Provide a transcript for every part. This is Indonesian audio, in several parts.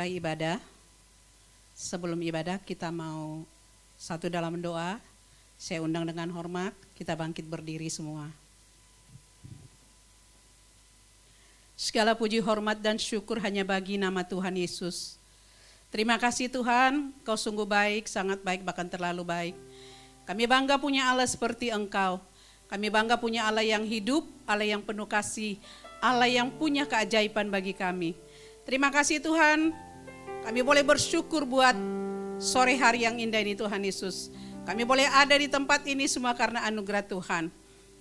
mulai ibadah. Sebelum ibadah kita mau satu dalam doa. Saya undang dengan hormat, kita bangkit berdiri semua. Segala puji, hormat, dan syukur hanya bagi nama Tuhan Yesus. Terima kasih Tuhan, Kau sungguh baik, sangat baik, bahkan terlalu baik. Kami bangga punya Allah seperti Engkau. Kami bangga punya Allah yang hidup, Allah yang penuh kasih, Allah yang punya keajaiban bagi kami. Terima kasih Tuhan, kami boleh bersyukur buat sore hari yang indah ini Tuhan Yesus. Kami boleh ada di tempat ini semua karena anugerah Tuhan.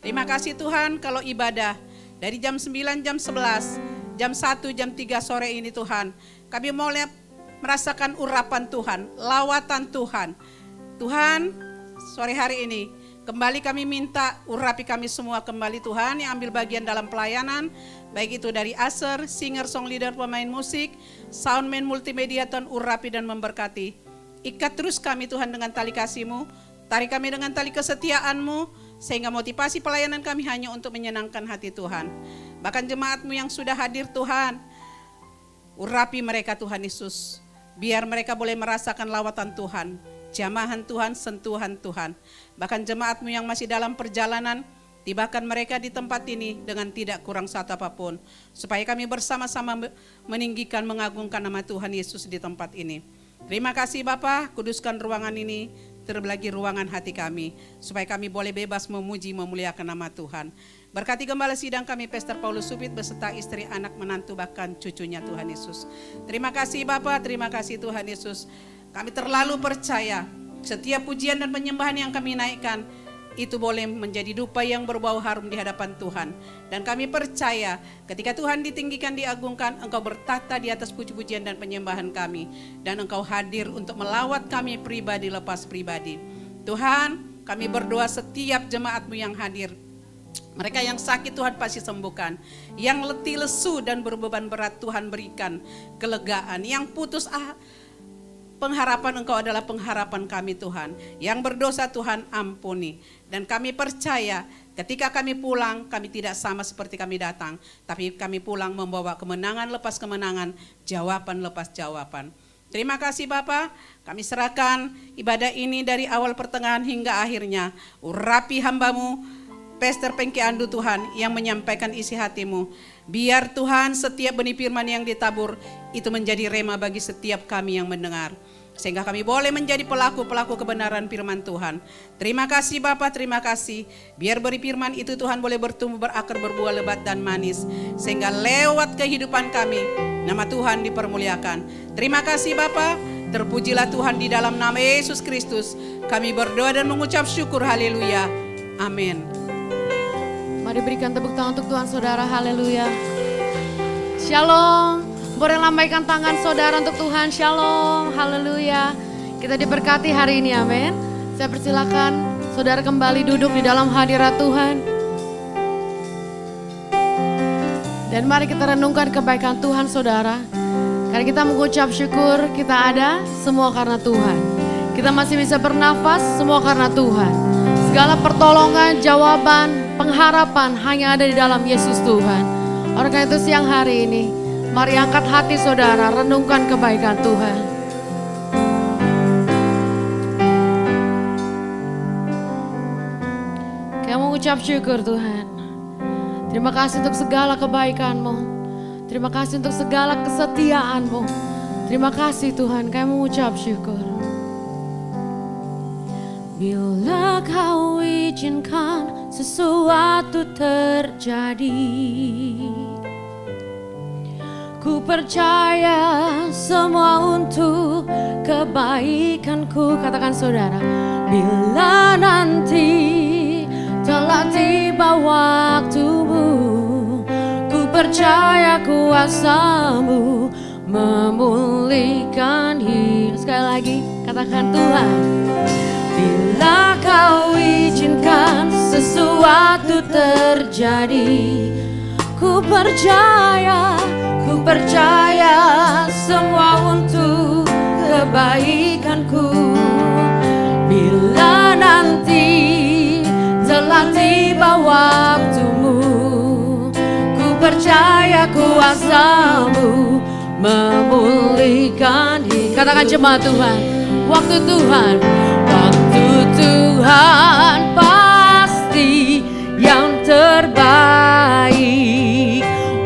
Terima kasih Tuhan kalau ibadah dari jam 9, jam 11, jam 1, jam 3 sore ini Tuhan. Kami boleh merasakan urapan Tuhan, lawatan Tuhan. Tuhan, sore hari ini kembali kami minta urapi kami semua kembali Tuhan yang ambil bagian dalam pelayanan. Baik itu dari Aser, singer, song leader, pemain musik, soundman, multimedia, Tuhan urapi dan memberkati. Ikat terus kami Tuhan dengan tali kasih-Mu, tarik kami dengan tali kesetiaan-Mu, sehingga motivasi pelayanan kami hanya untuk menyenangkan hati Tuhan. Bahkan jemaat-Mu yang sudah hadir Tuhan, urapi mereka Tuhan Yesus, biar mereka boleh merasakan lawatan Tuhan, jamahan Tuhan, sentuhan Tuhan. Bahkan jemaat-Mu yang masih dalam perjalanan, tibakan mereka di tempat ini dengan tidak kurang satu apapun, supaya kami bersama-sama meninggikan, mengagungkan nama Tuhan Yesus di tempat ini. Terima kasih Bapa, kuduskan ruangan ini, terlebih ruangan hati kami, supaya kami boleh bebas memuji, memuliakan nama Tuhan. Berkati gembala sidang kami, Pastor Paulus Supit, beserta istri, anak, menantu, bahkan cucunya Tuhan Yesus. Terima kasih Bapa, terima kasih Tuhan Yesus. Kami terlalu percaya, setiap pujian dan penyembahan yang kami naikkan, itu boleh menjadi dupa yang berbau harum di hadapan Tuhan. Dan kami percaya ketika Tuhan ditinggikan, diagungkan, Engkau bertata di atas puji-pujian dan penyembahan kami. Dan Engkau hadir untuk melawat kami pribadi lepas pribadi. Tuhan, kami berdoa setiap jemaat-Mu yang hadir. Mereka yang sakit Tuhan pasti sembuhkan. Yang letih, lesu, dan berbeban berat Tuhan berikan kelegaan. Yang putus pengharapan Engkau adalah pengharapan kami Tuhan. Yang berdosa Tuhan ampuni. Dan kami percaya ketika kami pulang, kami tidak sama seperti kami datang. Tapi kami pulang membawa kemenangan lepas kemenangan, jawaban lepas jawaban. Terima kasih Bapa, kami serahkan ibadah ini dari awal pertengahan hingga akhirnya. Urapi hamba-Mu, Pastor Pengki Andu Tuhan, yang menyampaikan isi hati-Mu. Biar Tuhan setiap benih firman yang ditabur, itu menjadi rema bagi setiap kami yang mendengar. Sehingga kami boleh menjadi pelaku-pelaku kebenaran firman Tuhan. Terima kasih Bapa, terima kasih. Biar beri firman itu Tuhan boleh bertumbuh, berakar, berbuah lebat dan manis. Sehingga lewat kehidupan kami, nama Tuhan dipermuliakan. Terima kasih Bapa, terpujilah Tuhan di dalam nama Yesus Kristus. Kami berdoa dan mengucap syukur, haleluya, amin. Mari berikan tepuk tangan untuk Tuhan saudara, haleluya. Shalom. Boleh lambaikan tangan saudara untuk Tuhan, shalom, haleluya. Kita diberkati hari ini, amin. Saya persilakan saudara kembali duduk di dalam hadirat Tuhan. Dan mari kita renungkan kebaikan Tuhan saudara. Karena kita mengucap syukur, kita ada semua karena Tuhan. Kita masih bisa bernafas, semua karena Tuhan. Segala pertolongan, jawaban, pengharapan hanya ada di dalam Yesus Tuhan. Oleh karena itu siang hari ini, mari angkat hati saudara, renungkan kebaikan Tuhan. Kamu mengucap syukur Tuhan. Terima kasih untuk segala kebaikan-Mu. Terima kasih untuk segala kesetiaan-Mu. Terima kasih Tuhan, kami mengucap syukur. Bila Kau izinkan sesuatu terjadi, ku percaya semua untuk kebaikanku. Katakan saudara, bila nanti telah tiba waktumu, ku percaya kuasa-Mu memulihkan hidup. Sekali lagi katakan Tuhan, bila Kau izinkan sesuatu terjadi, ku percaya semua untuk kebaikanku. Bila nanti telah tiba waktumu, ku percaya kuasa-Mu memulihkan hidup. Katakan jemaat Tuhan, waktu Tuhan pasti yang terbaik.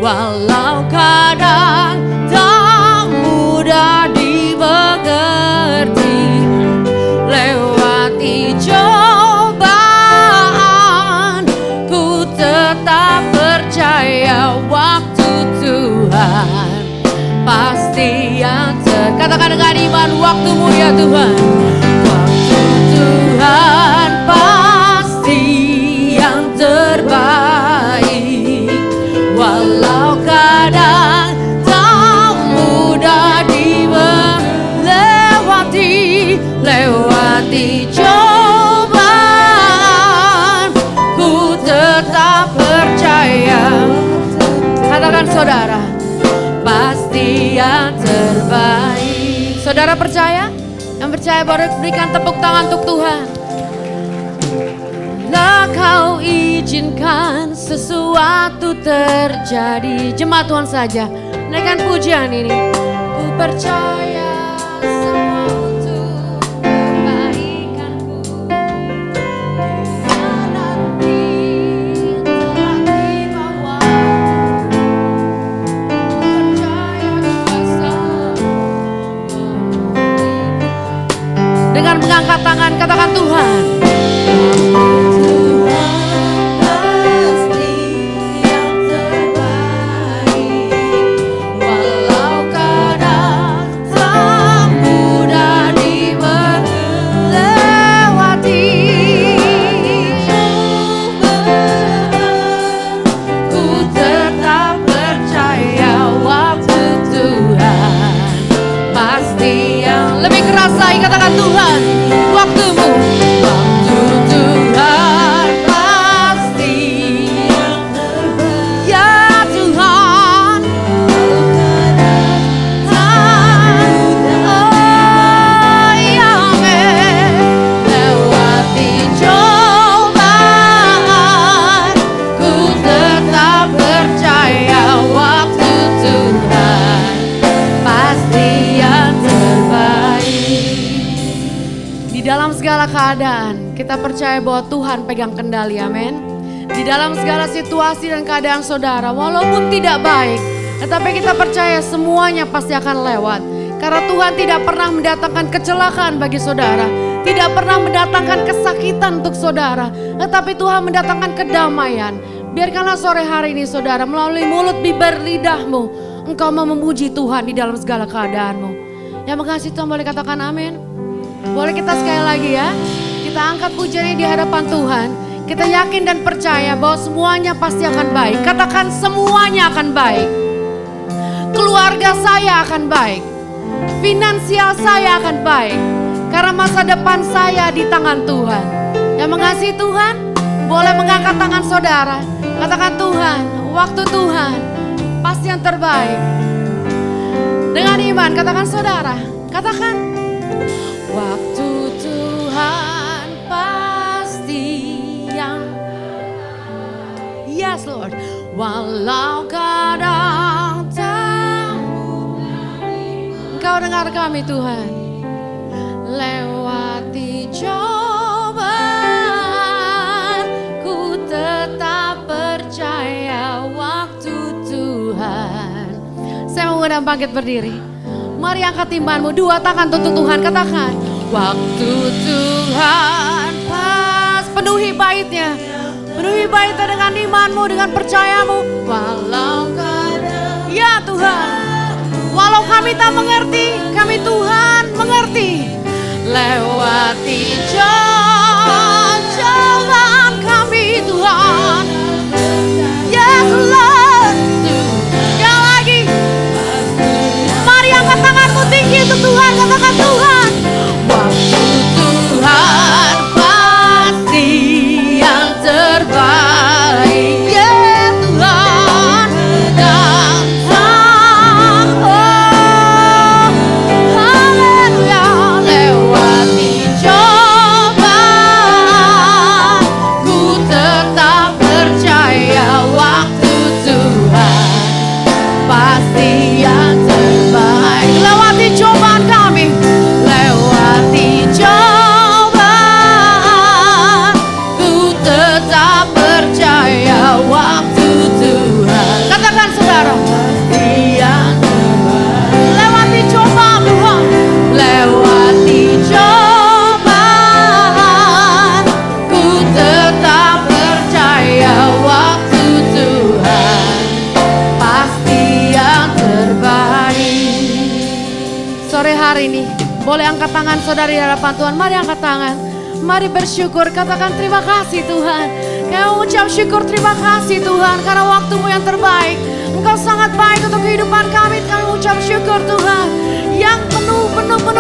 Walau kadang tak mudah dimengerti, lewati cobaan, ku tetap percaya waktu Tuhan pasti yang katakan dengan iman, waktumu ya Tuhan. Waktu Tuhan pasti yang terbaik. Walau kadang tak mudah lewati cobaan, ku tetap percaya. Katakan saudara, pasti yang terbaik. Saudara percaya? Yang percaya boleh berikan tepuk tangan untuk Tuhan. Bila Kau izinkan sesuatu terjadi, jemaat Tuhan saja naikkan pujian ini. Ku percaya semua untuk kebaikanku. Bila nanti telah tiba waktu, ku percaya kuasa-Mu. Dengan mengangkat tangan katakan Tuhan, katakan Tuhan, waktumu, waktu Tuhan pasti ya Tuhan. Oh ya amin. Lewati cobaan, ku tetap percaya waktu Tuhan pasti yang terbaik. Di dalam segala keadaan, kita percaya bahwa Tuhan pegang kendali, amin. Di dalam segala situasi dan keadaan saudara, walaupun tidak baik, tetapi kita percaya semuanya pasti akan lewat. Karena Tuhan tidak pernah mendatangkan kecelakaan bagi saudara, tidak pernah mendatangkan kesakitan untuk saudara, tetapi Tuhan mendatangkan kedamaian. Biarkanlah sore hari ini saudara, melalui mulut, bibir, lidahmu, engkau mau memuji Tuhan di dalam segala keadaanmu. Yang mengasihi Tuhan boleh katakan amin. Boleh kita sekali lagi ya, kita angkat pujian di hadapan Tuhan. Kita yakin dan percaya bahwa semuanya pasti akan baik. Katakan semuanya akan baik. Keluarga saya akan baik. Finansial saya akan baik. Karena masa depan saya di tangan Tuhan. Yang mengasihi Tuhan, boleh mengangkat tangan saudara. Katakan Tuhan, waktu Tuhan pasti yang terbaik. Dengan iman, katakan saudara, katakan waktu Lord. Walau kadang Engkau dengar kami Tuhan. Lewati cobaan, ku tetap percaya waktu Tuhan. Saya mau undang bangkit berdiri. Mari angkat imanmu, dua tangan tuntut Tuhan, katakan. Waktu Tuhan pas, penuhi baitnya. Penuhi baitnya dengan imanmu, dengan percayamu. Walau kadang, ya Tuhan. Walau kami tak mengerti, kami Tuhan mengerti. Lewati jalan kami Tuhan. Yes Lord. Sekali lagi. Mari angkat tanganmu tinggi untuk Tuhan, katakan Tuhan. Waktu Tuhan pasti yang terbaik. Ya Tuhan datang. Oh, haleluya. Lewati cobaan, ku tetap percaya waktu Tuhan pasti yang terbaik. Lewati cobaan kami, lewati cobaan, ku tetap percaya waktu Tuhan. Katakan saudara, pasti yang terbaik. Lewati cobaan Tuhan, lewati cobaan, ku tetap percaya waktu Tuhan pasti yang terbaik. Sore hari ini boleh angkat tangan saudara di hadapan Tuhan. Mari angkat tangan, mari bersyukur, katakan terima kasih Tuhan. Kami ucap syukur, terima kasih Tuhan, karena waktumu yang terbaik. Engkau sangat baik untuk kehidupan kami. Kami ucap syukur Tuhan, yang penuh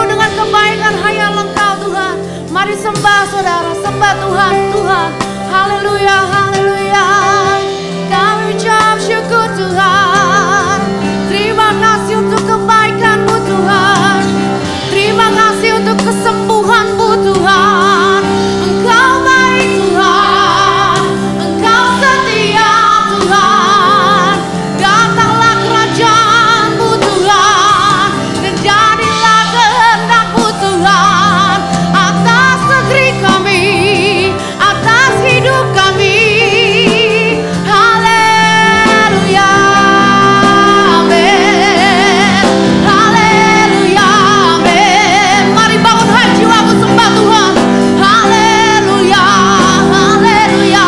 dengan kebaikan hanya Engkau Tuhan. Mari sembah saudara, sembah Tuhan, Tuhan. Haleluya, haleluya. Kami ucap syukur Tuhan. Terima kasih untuk kebaikan-Mu Tuhan. Terima kasih untuk kesembuhan-Mu Tuhan. Engkau baik Tuhan, Engkau setia Tuhan. Datanglah kerajaan-Mu Tuhan, dan jadilah kehendak-Mu Tuhan atas negeri kami, atas hidup kami. Haleluya, amin. Haleluya, amin. Mari bangun hati jiwaku, sembah Tuhan. Haleluya, haleluya.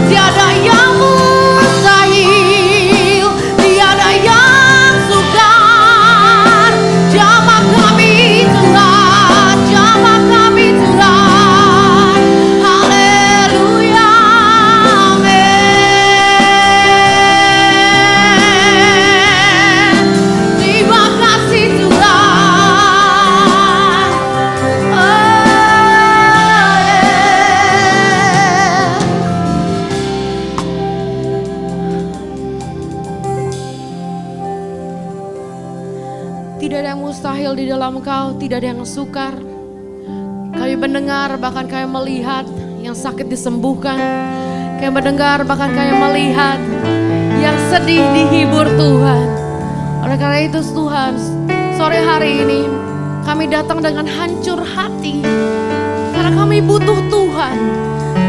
Tiada yang mustahil, tiada yang sukar. Jamah kami Tuhan, jamah kami Tuhan. Haleluya, amin. Terima kasih Tuhan. Tidak ada yang mustahil di dalam Engkau, tidak ada yang sukar. Kami mendengar, bahkan kami melihat yang sakit disembuhkan. Kami mendengar, bahkan kami melihat yang sedih dihibur Tuhan. Oleh karena itu Tuhan, sore hari ini kami datang dengan hancur hati. Karena kami butuh Tuhan.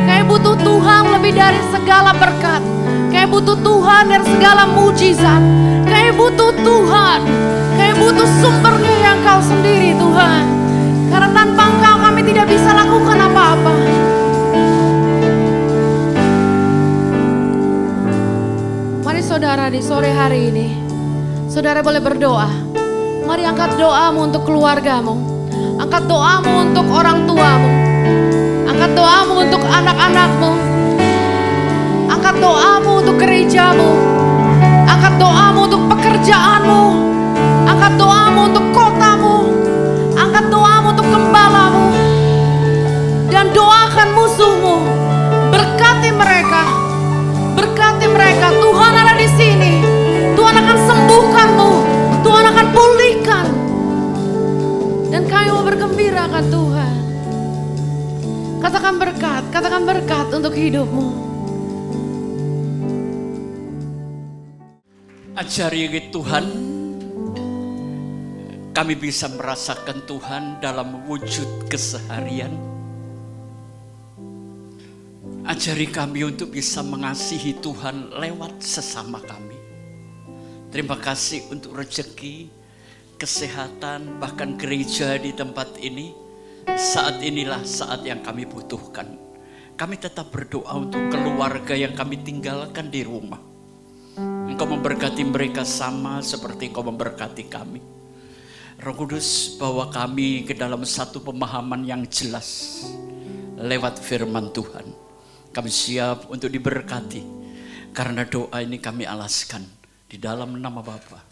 Kami butuh Tuhan lebih dari segala berkat. Kami butuh Tuhan dari segala mujizat. Kami butuh Tuhan. Kami butuh sumbernya yang Kau sendiri Tuhan. Karena tanpa Engkau kami tidak bisa lakukan apa-apa. Mari saudara, di sore hari ini saudara boleh berdoa. Mari angkat doamu untuk keluargamu. Angkat doamu untuk orang tuamu. Angkat doamu untuk anak-anakmu. Angkat doamu untuk gerejamu. Angkat doamu untuk pekerjaanmu. Angkat doamu untuk kotamu. Angkat doamu untuk gembalamu. Dan doakan musuhmu. Berkati mereka. Berkati mereka. Tuhan ada di sini. Tuhan akan sembuhkanmu. Tuhan akan pulihkan. Dan kami mau bergembira kan Tuhan. Katakan berkat untuk hidupmu. Ajari Tuhan, kami bisa merasakan Tuhan dalam wujud keseharian. Ajari kami untuk bisa mengasihi Tuhan lewat sesama kami. Terima kasih untuk rezeki, kesehatan, bahkan gereja di tempat ini. Saat inilah saat yang kami butuhkan. Kami tetap berdoa untuk keluarga yang kami tinggalkan di rumah. Engkau memberkati mereka sama seperti Engkau memberkati kami. Roh Kudus, bawa kami ke dalam satu pemahaman yang jelas lewat firman Tuhan. Kami siap untuk diberkati. Karena doa ini kami alaskan di dalam nama Bapa,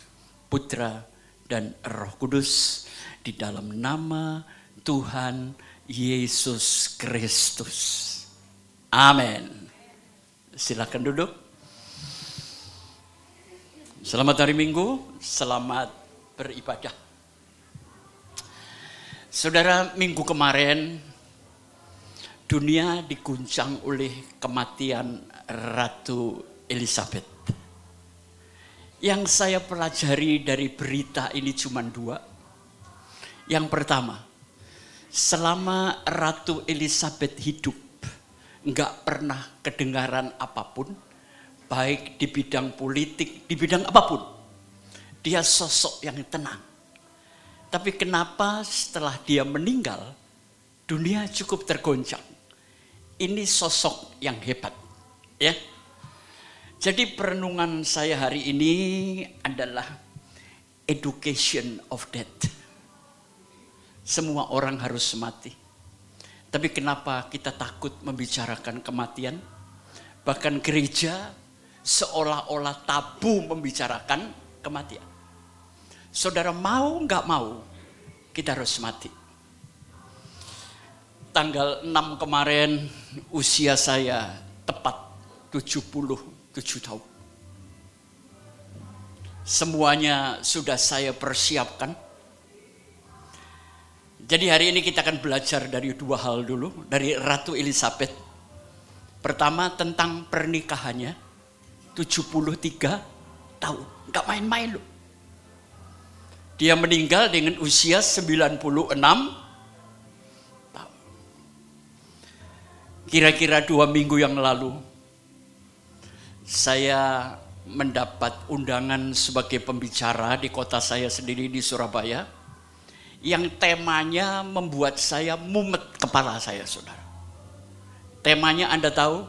Putra, dan Roh Kudus. Di dalam nama Tuhan Yesus Kristus. Amin. Silakan duduk. Selamat hari Minggu, selamat beribadah. Saudara, minggu kemarin dunia diguncang oleh kematian Ratu Elizabeth. Yang saya pelajari dari berita ini cuma dua. Yang pertama, selama Ratu Elizabeth hidup, enggak pernah kedengaran apapun, baik di bidang politik, di bidang apapun. Dia sosok yang tenang. Tapi kenapa setelah dia meninggal, dunia cukup tergoncang? Ini sosok yang hebat, ya. Jadi perenungan saya hari ini adalah education of death. Semua orang harus mati. Tapi kenapa kita takut membicarakan kematian? Bahkan gereja seolah-olah tabu membicarakan kematian. Saudara mau nggak mau, kita harus mati. Tanggal 6 kemarin usia saya tepat 77 tahun. Semuanya sudah saya persiapkan. Jadi hari ini kita akan belajar dari dua hal dulu. Dari Ratu Elizabeth. Pertama tentang pernikahannya. 73 tahun. Gak main-main loh. Dia meninggal dengan usia 96 tahun. Kira-kira 2 minggu yang lalu, saya mendapat undangan sebagai pembicara di kota saya sendiri di Surabaya, yang temanya membuat saya mumet kepala saya, saudara. Temanya Anda tahu?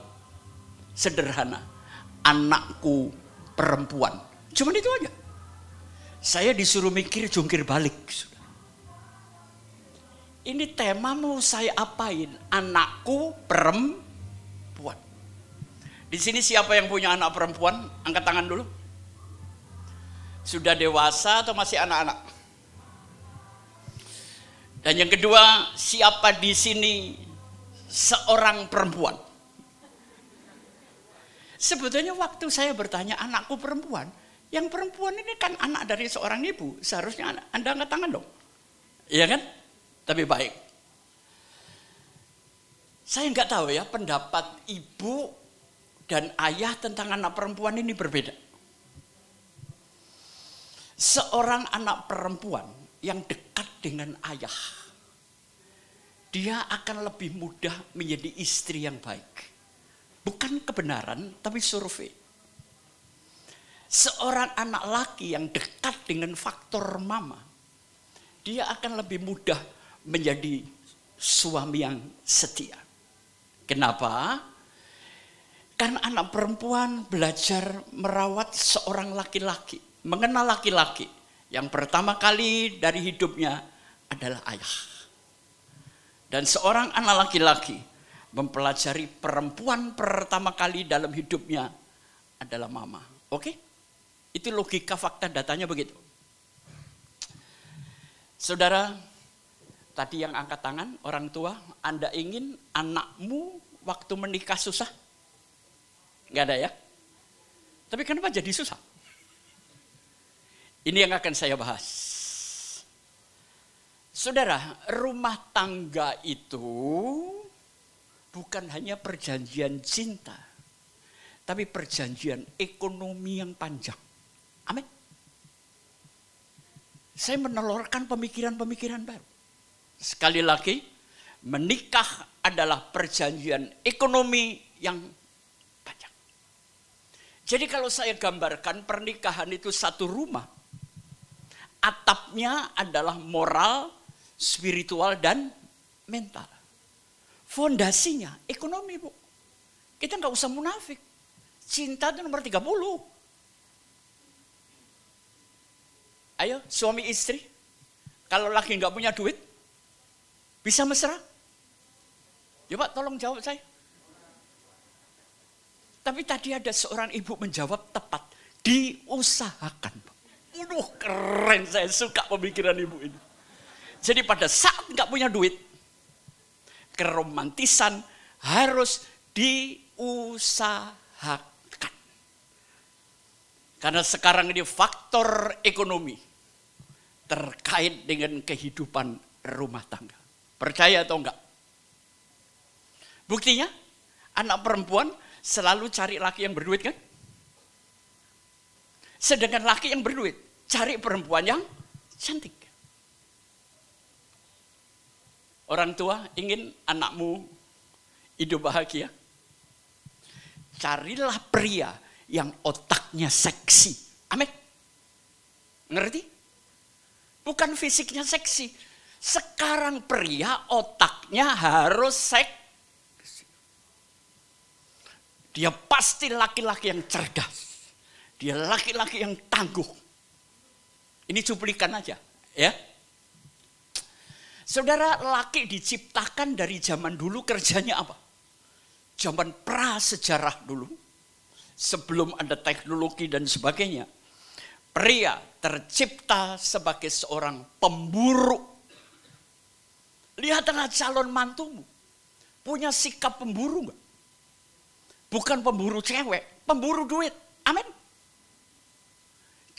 Sederhana, anakku perempuan. Cuman itu aja. Saya disuruh mikir jungkir balik, saudara. Ini tema mau saya apain? Anakku perempuan. Di sini siapa yang punya anak perempuan? Angkat tangan dulu. Sudah dewasa atau masih anak-anak? Dan yang kedua, siapa di sini seorang perempuan? Sebetulnya waktu saya bertanya anakku perempuan, yang perempuan ini kan anak dari seorang ibu. Seharusnya Anda angkat tangan dong. Iya kan? Tapi baik. Saya nggak tahu ya, pendapat ibu dan ayah tentang anak perempuan ini berbeda. Seorang anak perempuan yang dekat dengan ayah, dia akan lebih mudah menjadi istri yang baik. Bukan kebenaran, tapi survei. Seorang anak laki yang dekat dengan faktor mama, dia akan lebih mudah menjadi suami yang setia. Kenapa? Karena anak perempuan belajar merawat seorang laki-laki, mengenal laki-laki. Yang pertama kali dari hidupnya adalah ayah. Dan seorang anak laki-laki mempelajari perempuan pertama kali dalam hidupnya adalah mama. Oke? Itu logika fakta datanya begitu. Saudara, tadi yang angkat tangan, orang tua, Anda ingin anakmu waktu menikah susah? Enggak ada ya? Tapi kenapa jadi susah? Ini yang akan saya bahas. Saudara, rumah tangga itu bukan hanya perjanjian cinta, tapi perjanjian ekonomi yang panjang. Amin. Saya menelurkan pemikiran-pemikiran baru. Sekali lagi, menikah adalah perjanjian ekonomi yang panjang. Jadi kalau saya gambarkan pernikahan itu satu rumah, atapnya adalah moral, spiritual, dan mental. Fondasinya ekonomi, Bu. Kita nggak usah munafik. Cinta itu nomor 30. Ayo suami istri, kalau lagi nggak punya duit, bisa mesra? Coba tolong jawab saya. Tapi tadi ada seorang ibu menjawab tepat, diusahakan. Keren, saya suka pemikiran ibu ini. Jadi pada saat nggak punya duit, keromantisan harus diusahakan. Karena sekarang ini faktor ekonomi terkait dengan kehidupan rumah tangga. Percaya atau enggak? Buktinya, anak perempuan selalu cari laki yang berduit kan? Sedangkan laki yang berduit, cari perempuan yang cantik. Orang tua ingin anakmu hidup bahagia. Carilah pria yang otaknya seksi. Amin. Ngerti? Bukan fisiknya seksi. Sekarang pria otaknya harus seksi. Dia pasti laki-laki yang cerdas. Dia laki-laki yang tangguh. Ini cuplikan aja, ya. Saudara, laki diciptakan dari zaman dulu kerjanya apa? Zaman prasejarah dulu, sebelum ada teknologi dan sebagainya. Pria tercipta sebagai seorang pemburu. Lihatlah calon mantumu, punya sikap pemburu enggak? Bukan pemburu cewek, pemburu duit. Amin.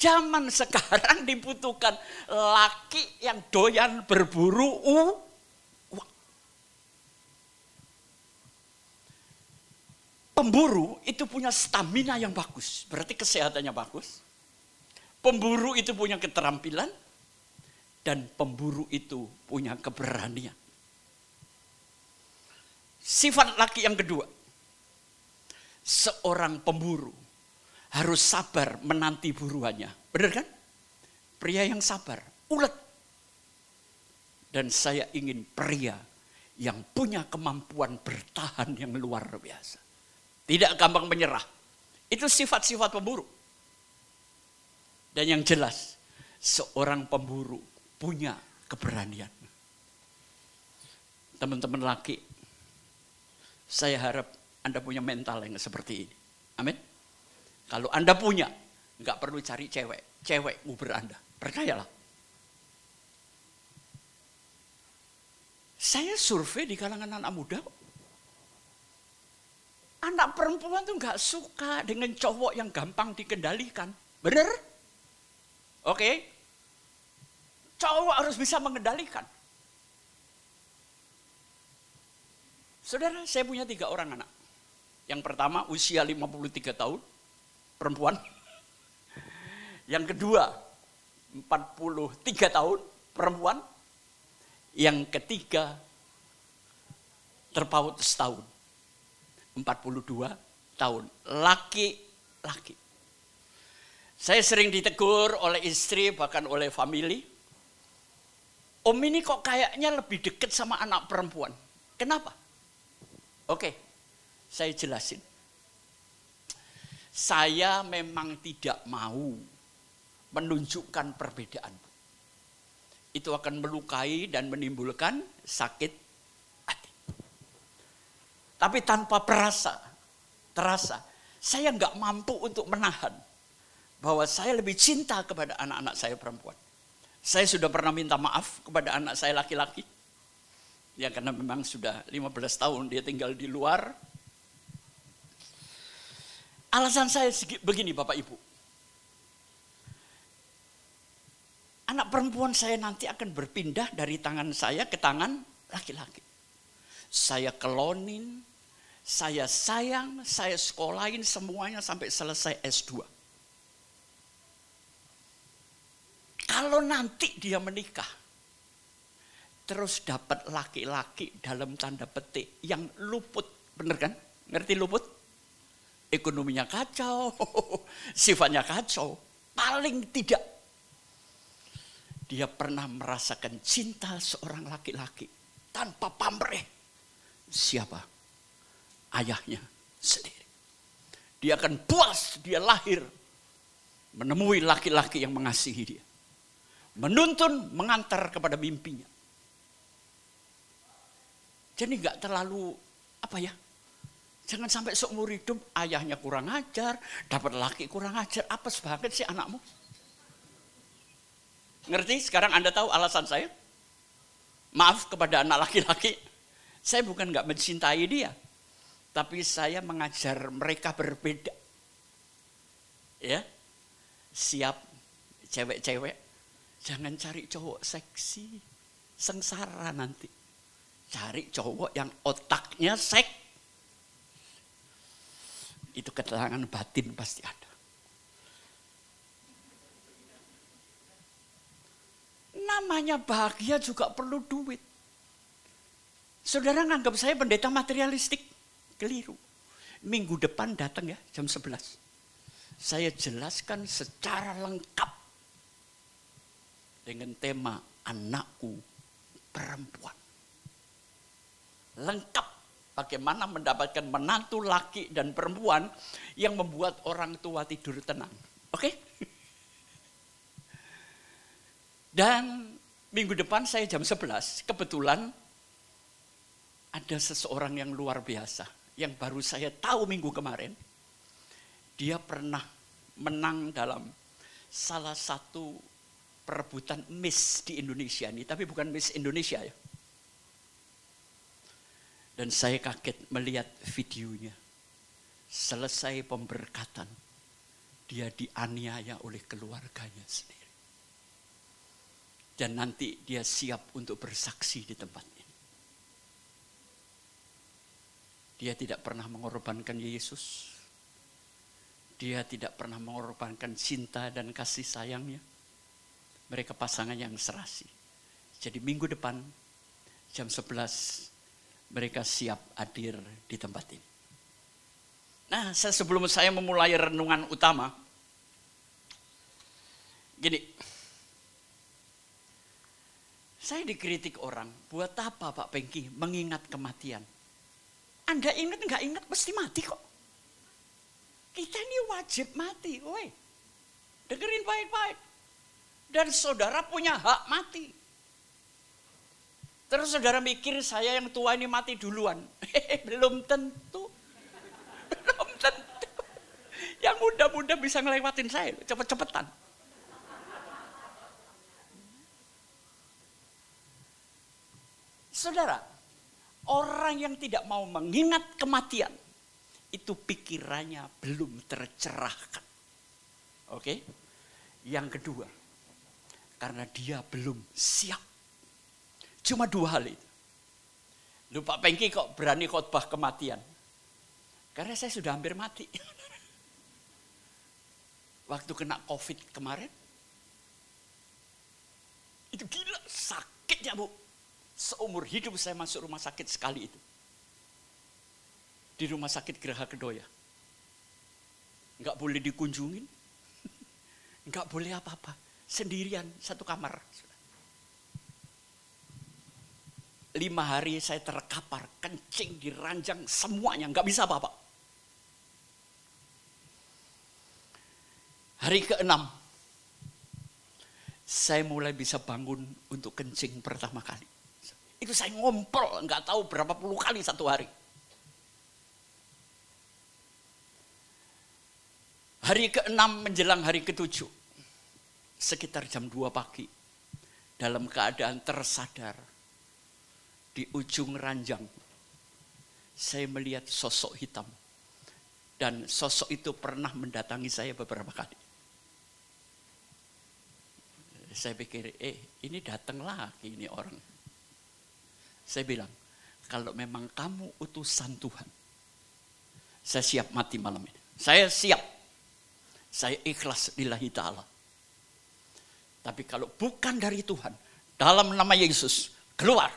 Zaman sekarang dibutuhkan laki yang doyan berburu uang. Pemburu itu punya stamina yang bagus, berarti kesehatannya bagus. Pemburu itu punya keterampilan, dan pemburu itu punya keberanian. Sifat laki yang kedua, seorang pemburu harus sabar menanti buruannya. Benar kan? Pria yang sabar, ulet. Dan saya ingin pria yang punya kemampuan bertahan yang luar biasa. Tidak gampang menyerah. Itu sifat-sifat pemburu. Dan yang jelas, seorang pemburu punya keberanian. Teman-teman laki, saya harap Anda punya mental yang seperti ini. Amin. Kalau Anda punya, nggak perlu cari cewek. Cewek nguber Anda. Percayalah. Saya survei di kalangan anak muda. Anak perempuan tuh nggak suka dengan cowok yang gampang dikendalikan. Bener? Oke. Cowok harus bisa mengendalikan. Saudara, saya punya 3 orang anak. Yang pertama usia 53 tahun. Perempuan. Yang kedua 43 tahun perempuan. Yang ketiga terpaut setahun. 42 tahun. Laki-laki. Saya sering ditegur oleh istri bahkan oleh family. Om ini kok kayaknya lebih dekat sama anak perempuan. Kenapa? Oke, saya jelasin. Saya memang tidak mau menunjukkan perbedaan. Itu akan melukai dan menimbulkan sakit hati. Tapi tanpa terasa, saya nggak mampu untuk menahan bahwa saya lebih cinta kepada anak-anak saya perempuan. Saya sudah pernah minta maaf kepada anak saya laki-laki. Ya karena memang sudah 15 tahun dia tinggal di luar. Alasan saya begini Bapak Ibu. Anak perempuan saya nanti akan berpindah dari tangan saya ke tangan laki-laki. Saya kelonin, saya sayang, saya sekolahin semuanya sampai selesai S2. Kalau nanti dia menikah, terus dapat laki-laki dalam tanda petik yang luput, bener kan? Ngerti luput? Ekonominya kacau, sifatnya kacau. Paling tidak dia pernah merasakan cinta seorang laki-laki tanpa pamrih. Siapa? Ayahnya sendiri. Dia akan puas dia lahir menemui laki-laki yang mengasihi dia. Menuntun, mengantar kepada mimpinya. Jadi nggak terlalu jangan sampai seumur hidup ayahnya kurang ajar, dapat laki kurang ajar, apes banget sih anakmu. Ngerti? Sekarang Anda tahu alasan saya? Maaf kepada anak laki-laki, saya bukan nggak mencintai dia, tapi saya mengajar mereka berbeda. Ya, siap cewek-cewek, jangan cari cowok seksi, sengsara nanti. Cari cowok yang otaknya itu keterangan batin pasti ada. Namanya bahagia juga perlu duit. Saudara nganggap saya pendeta materialistik. Keliru. Minggu depan datang ya jam 11. Saya jelaskan secara lengkap. Dengan tema anakku perempuan. Lengkap. Bagaimana mendapatkan menantu laki dan perempuan yang membuat orang tua tidur tenang. Oke? Dan minggu depan saya jam 11, kebetulan ada seseorang yang luar biasa, yang baru saya tahu minggu kemarin. Dia pernah menang dalam salah satu perebutan Miss di Indonesia ini, tapi bukan Miss Indonesia ya. Dan saya kaget melihat videonya. Selesai pemberkatan, dia dianiaya oleh keluarganya sendiri. Dan nanti dia siap untuk bersaksi di tempat ini. Dia tidak pernah mengorbankan Yesus. Dia tidak pernah mengorbankan cinta dan kasih sayangnya. Mereka pasangan yang serasi. Jadi minggu depan jam 11 mereka siap hadir di tempat ini. Nah, sebelum saya memulai renungan utama, gini, saya dikritik orang, buat apa Pak Pengki mengingat kematian? Anda ingat nggak ingat pasti mati kok. Kita ini wajib mati, woi. Dengerin baik-baik. Dan saudara punya hak mati. Terus saudara mikir saya yang tua ini mati duluan. Belum tentu. Belum tentu. Yang muda-muda bisa ngelewatin saya, cepet-cepetan. Saudara, orang yang tidak mau mengingat kematian, itu pikirannya belum tercerahkan. Oke? Yang kedua, karena dia belum siap. Cuma dua hal itu. Lu Pak Pengki kok berani khotbah kematian? Karena saya sudah hampir mati. Waktu kena COVID kemarin, itu gila sakit ya Bu. Seumur hidup saya masuk rumah sakit sekali itu. Di rumah sakit Geraha Kedoya. Enggak boleh dikunjungin. Enggak boleh apa-apa. Sendirian, satu kamar. 5 hari saya terkapar, kencing, diranjang, semuanya. Enggak bisa apa-apa. Hari ke-6, saya mulai bisa bangun untuk kencing pertama kali. Itu saya ngompol, enggak tahu berapa puluh kali satu hari. Hari ke-6 menjelang hari ke-7, sekitar jam 2 pagi, dalam keadaan tersadar, di ujung ranjang, saya melihat sosok hitam. Dan sosok itu pernah mendatangi saya beberapa kali. Saya pikir, ini datang lagi ini orang. Saya bilang, kalau memang kamu utusan Tuhan, saya siap mati malam ini. Saya siap. Saya ikhlas lillahi ta'ala. Tapi kalau bukan dari Tuhan, dalam nama Yesus, keluar,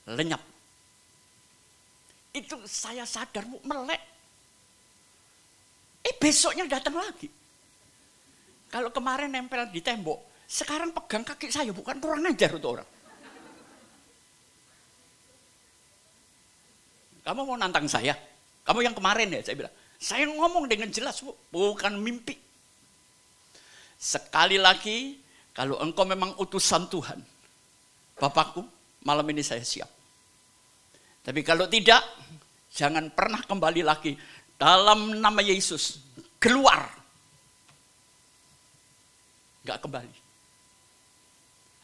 lenyap. Itu saya sadar, Bu, melek. Besoknya datang lagi. Kalau kemarin nempel di tembok, sekarang pegang kaki saya, bukan kurang ajar itu orang. Kamu mau nantang saya? Kamu yang kemarin ya, saya bilang. Saya ngomong dengan jelas, Bu, bukan mimpi. Sekali lagi, kalau engkau memang utusan Tuhan, Bapakku, malam ini saya siap. Tapi kalau tidak, jangan pernah kembali lagi. Dalam nama Yesus, keluar. Enggak kembali.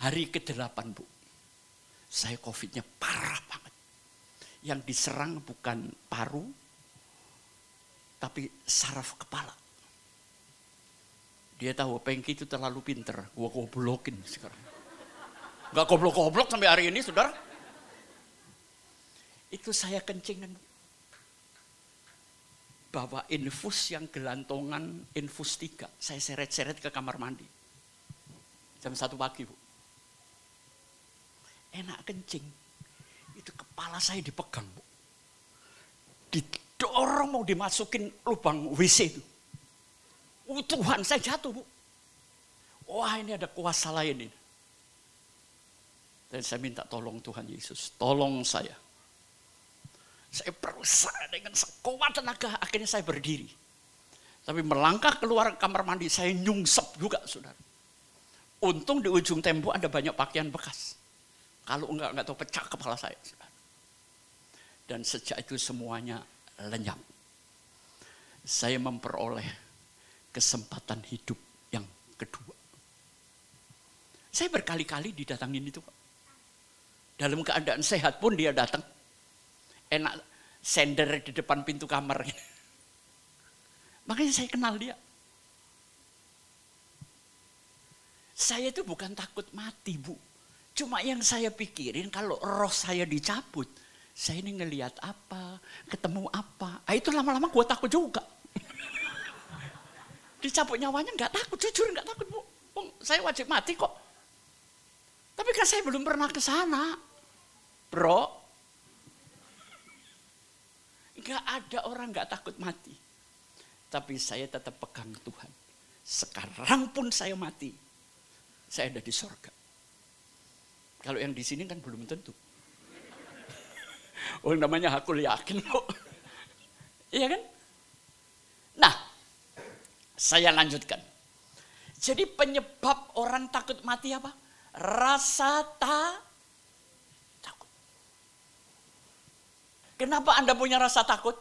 Hari ke-8, Bu. Saya COVID-nya parah banget. Yang diserang bukan paru, tapi saraf kepala. Dia tahu Pengki itu terlalu pinter, gua goblokin sekarang. Gak goblok-goblok sampai hari ini, saudara. Itu saya kencingan. Bawa infus yang gelantongan, infus 3. Saya seret-seret ke kamar mandi. Jam 1 pagi, Bu. Enak kencing. Itu kepala saya dipegang, Bu. Didorong mau dimasukin lubang WC itu. Tuhan, saya jatuh, Bu. Wah, ini ada kuasa lain ini. Dan saya minta tolong Tuhan Yesus, tolong saya. Saya berusaha dengan sekuat tenaga, akhirnya saya berdiri. Tapi melangkah keluar kamar mandi, saya nyungsep juga, saudara. Untung di ujung tembok ada banyak pakaian bekas. Kalau enggak tahu pecah kepala saya, saudara. Dan sejak itu semuanya lenyap. Saya memperoleh kesempatan hidup yang kedua. Saya berkali-kali didatangin itu, Pak. Dalam keadaan sehat pun dia datang. Enak sender di depan pintu kamar. Makanya saya kenal dia. Saya itu bukan takut mati, Bu. Cuma yang saya pikirin kalau roh saya dicabut, saya ini ngelihat apa, ketemu apa. Itu lama-lama gue takut juga. Dicabut nyawanya nggak takut, jujur nggak takut, Bu. Saya wajib mati kok. Tapi kan saya belum pernah ke sana, bro. Nggak ada orang nggak takut mati. Tapi saya tetap pegang Tuhan. Sekarang pun saya mati, saya ada di sorga. Kalau yang di sini kan belum tentu. Oh, namanya aku yakin kok. Iya kan? Nah, saya lanjutkan. Jadi penyebab orang takut mati apa? Rasa takut. Kenapa Anda punya rasa takut?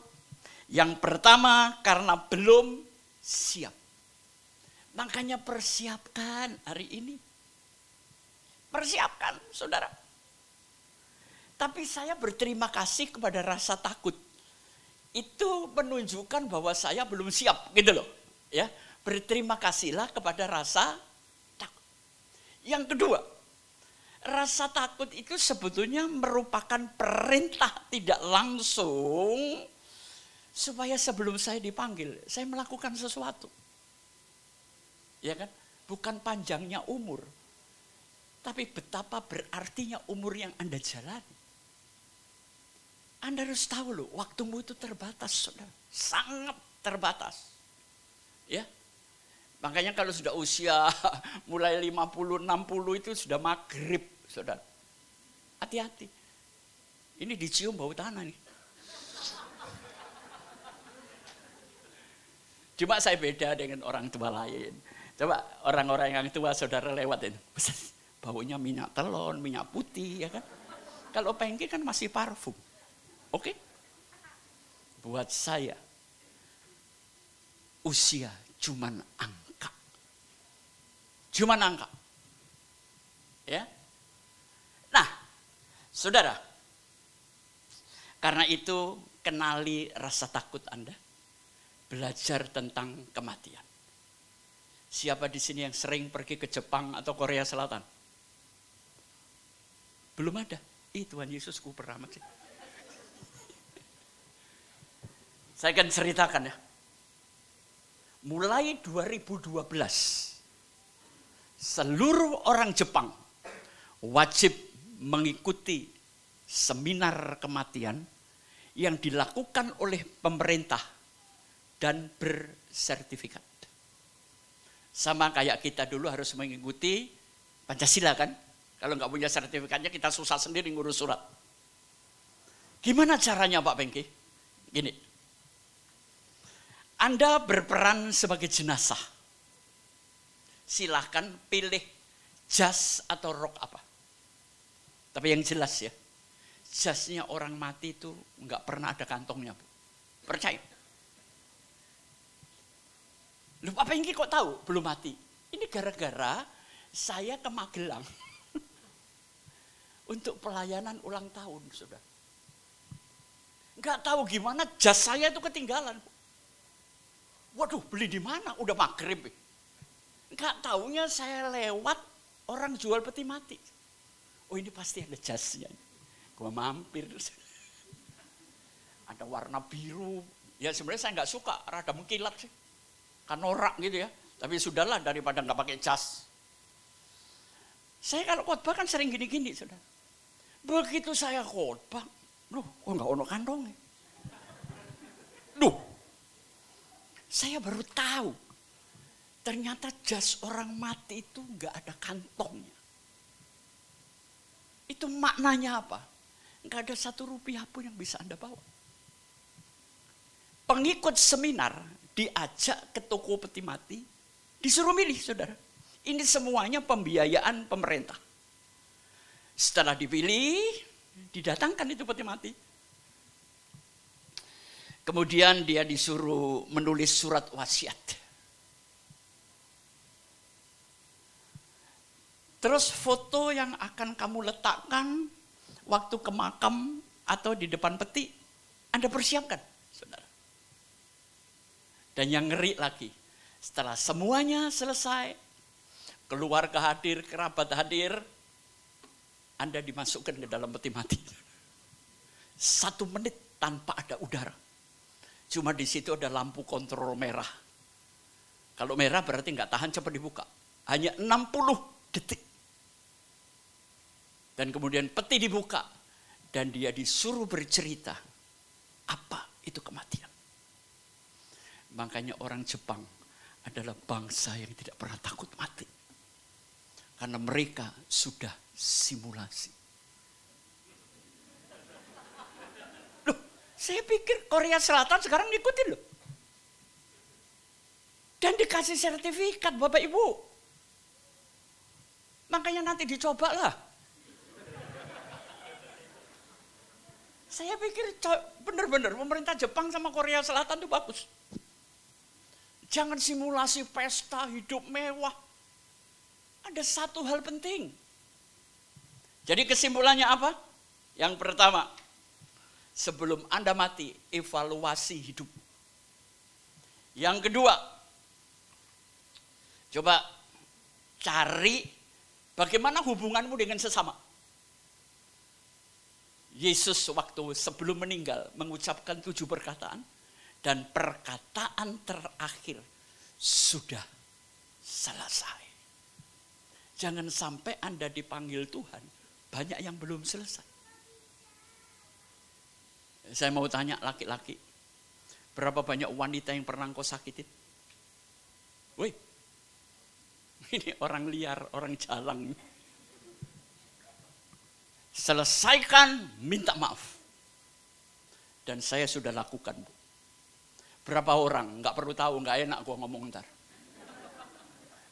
Yang pertama karena belum siap. Makanya persiapkan hari ini. Persiapkan, saudara. Tapi saya berterima kasih kepada rasa takut. Itu menunjukkan bahwa saya belum siap, gitu loh. Ya, berterima kasihlah kepada rasa takut. Yang kedua, rasa takut itu sebetulnya merupakan perintah tidak langsung supaya sebelum saya dipanggil, saya melakukan sesuatu. Ya kan? Bukan panjangnya umur, tapi betapa berartinya umur yang Anda jalani. Anda harus tahu loh, waktumu itu terbatas, saudara. Sangat terbatas. Ya. Makanya kalau sudah usia mulai 50, 60 itu sudah maghrib, saudara. Hati-hati. Ini dicium bau tanah nih. Cuma saya beda dengan orang tua lain. Coba orang-orang yang tua saudara lewatin. Baunya minyak telon, minyak putih, ya kan. Kalau Pengki kan masih parfum. Oke? Buat saya, usia cuman angka. Cuman angka. Ya. Nah, saudara, karena itu kenali rasa takut Anda. Belajar tentang kematian. Siapa di sini yang sering pergi ke Jepang atau Korea Selatan? Belum ada. Tuhan Yesus ku pernah mati. Saya akan ceritakan ya. Mulai 2012 seluruh orang Jepang wajib mengikuti seminar kematian yang dilakukan oleh pemerintah dan bersertifikat. Sama kayak kita dulu harus mengikuti Pancasila kan? Kalau nggak punya sertifikatnya kita susah sendiri ngurus surat. Gimana caranya Pak Pengki? Gini, Anda berperan sebagai jenazah. Silahkan pilih jas atau rok apa. Tapi yang jelas ya, jasnya orang mati itu nggak pernah ada kantongnya, Bu. Percaya. Lu Pak Pengki kok tahu belum mati? Ini gara-gara saya ke Magelang untuk pelayanan ulang tahun, sudah. Nggak tahu gimana jas saya itu ketinggalan. Waduh, beli di mana? Udah maghrib. Nggak taunya saya lewat orang jual peti mati. Oh ini pasti ada jasnya. Gua mampir. Ada warna biru. Ya sebenarnya saya nggak suka, rada mengkilat sih. Kan norak gitu ya. Tapi sudahlah daripada nggak pakai jas. Saya kalau khotbah kan sering gini-gini, saudara. Begitu saya khotbah, loh, kok nggak ono kantongnya? Duh, saya baru tahu. Ternyata jas orang mati itu nggak ada kantongnya. Itu maknanya apa? Nggak ada 1 rupiah pun yang bisa Anda bawa. Pengikut seminar diajak ke toko peti mati, disuruh milih, saudara. Ini semuanya pembiayaan pemerintah. Setelah dipilih, didatangkan itu peti mati. Kemudian dia disuruh menulis surat wasiat. Terus foto yang akan kamu letakkan waktu ke makam atau di depan peti, Anda persiapkan, saudara. Dan yang ngeri lagi, setelah semuanya selesai, keluarga hadir, kerabat hadir, Anda dimasukkan ke dalam peti mati. 1 menit tanpa ada udara. Cuma di situ ada lampu kontrol merah. Kalau merah berarti nggak tahan, cepat dibuka. Hanya 60 detik. Dan kemudian peti dibuka. Dan dia disuruh bercerita. Apa itu kematian? Makanya orang Jepang adalah bangsa yang tidak pernah takut mati. Karena mereka sudah simulasi. Loh, saya pikir Korea Selatan sekarang ngikutin loh. Dan dikasih sertifikat Bapak Ibu. Makanya nanti dicobalah. Saya pikir benar-benar pemerintah Jepang sama Korea Selatan itu bagus. Jangan simulasi pesta hidup mewah. Ada 1 hal penting. Jadi kesimpulannya apa? Yang pertama, sebelum Anda mati, evaluasi hidup. Yang kedua, coba cari bagaimana hubunganmu dengan sesama. Yesus waktu sebelum meninggal mengucapkan 7 perkataan. Dan perkataan terakhir, sudah selesai. Jangan sampai Anda dipanggil Tuhan, banyak yang belum selesai. Saya mau tanya laki-laki, berapa banyak wanita yang pernah kau sakitin? Woi, ini orang liar, orang jalang. Selesaikan, minta maaf. Dan saya sudah lakukan, Bu. Berapa orang? Nggak perlu tahu, nggak enak gua ngomong ntar.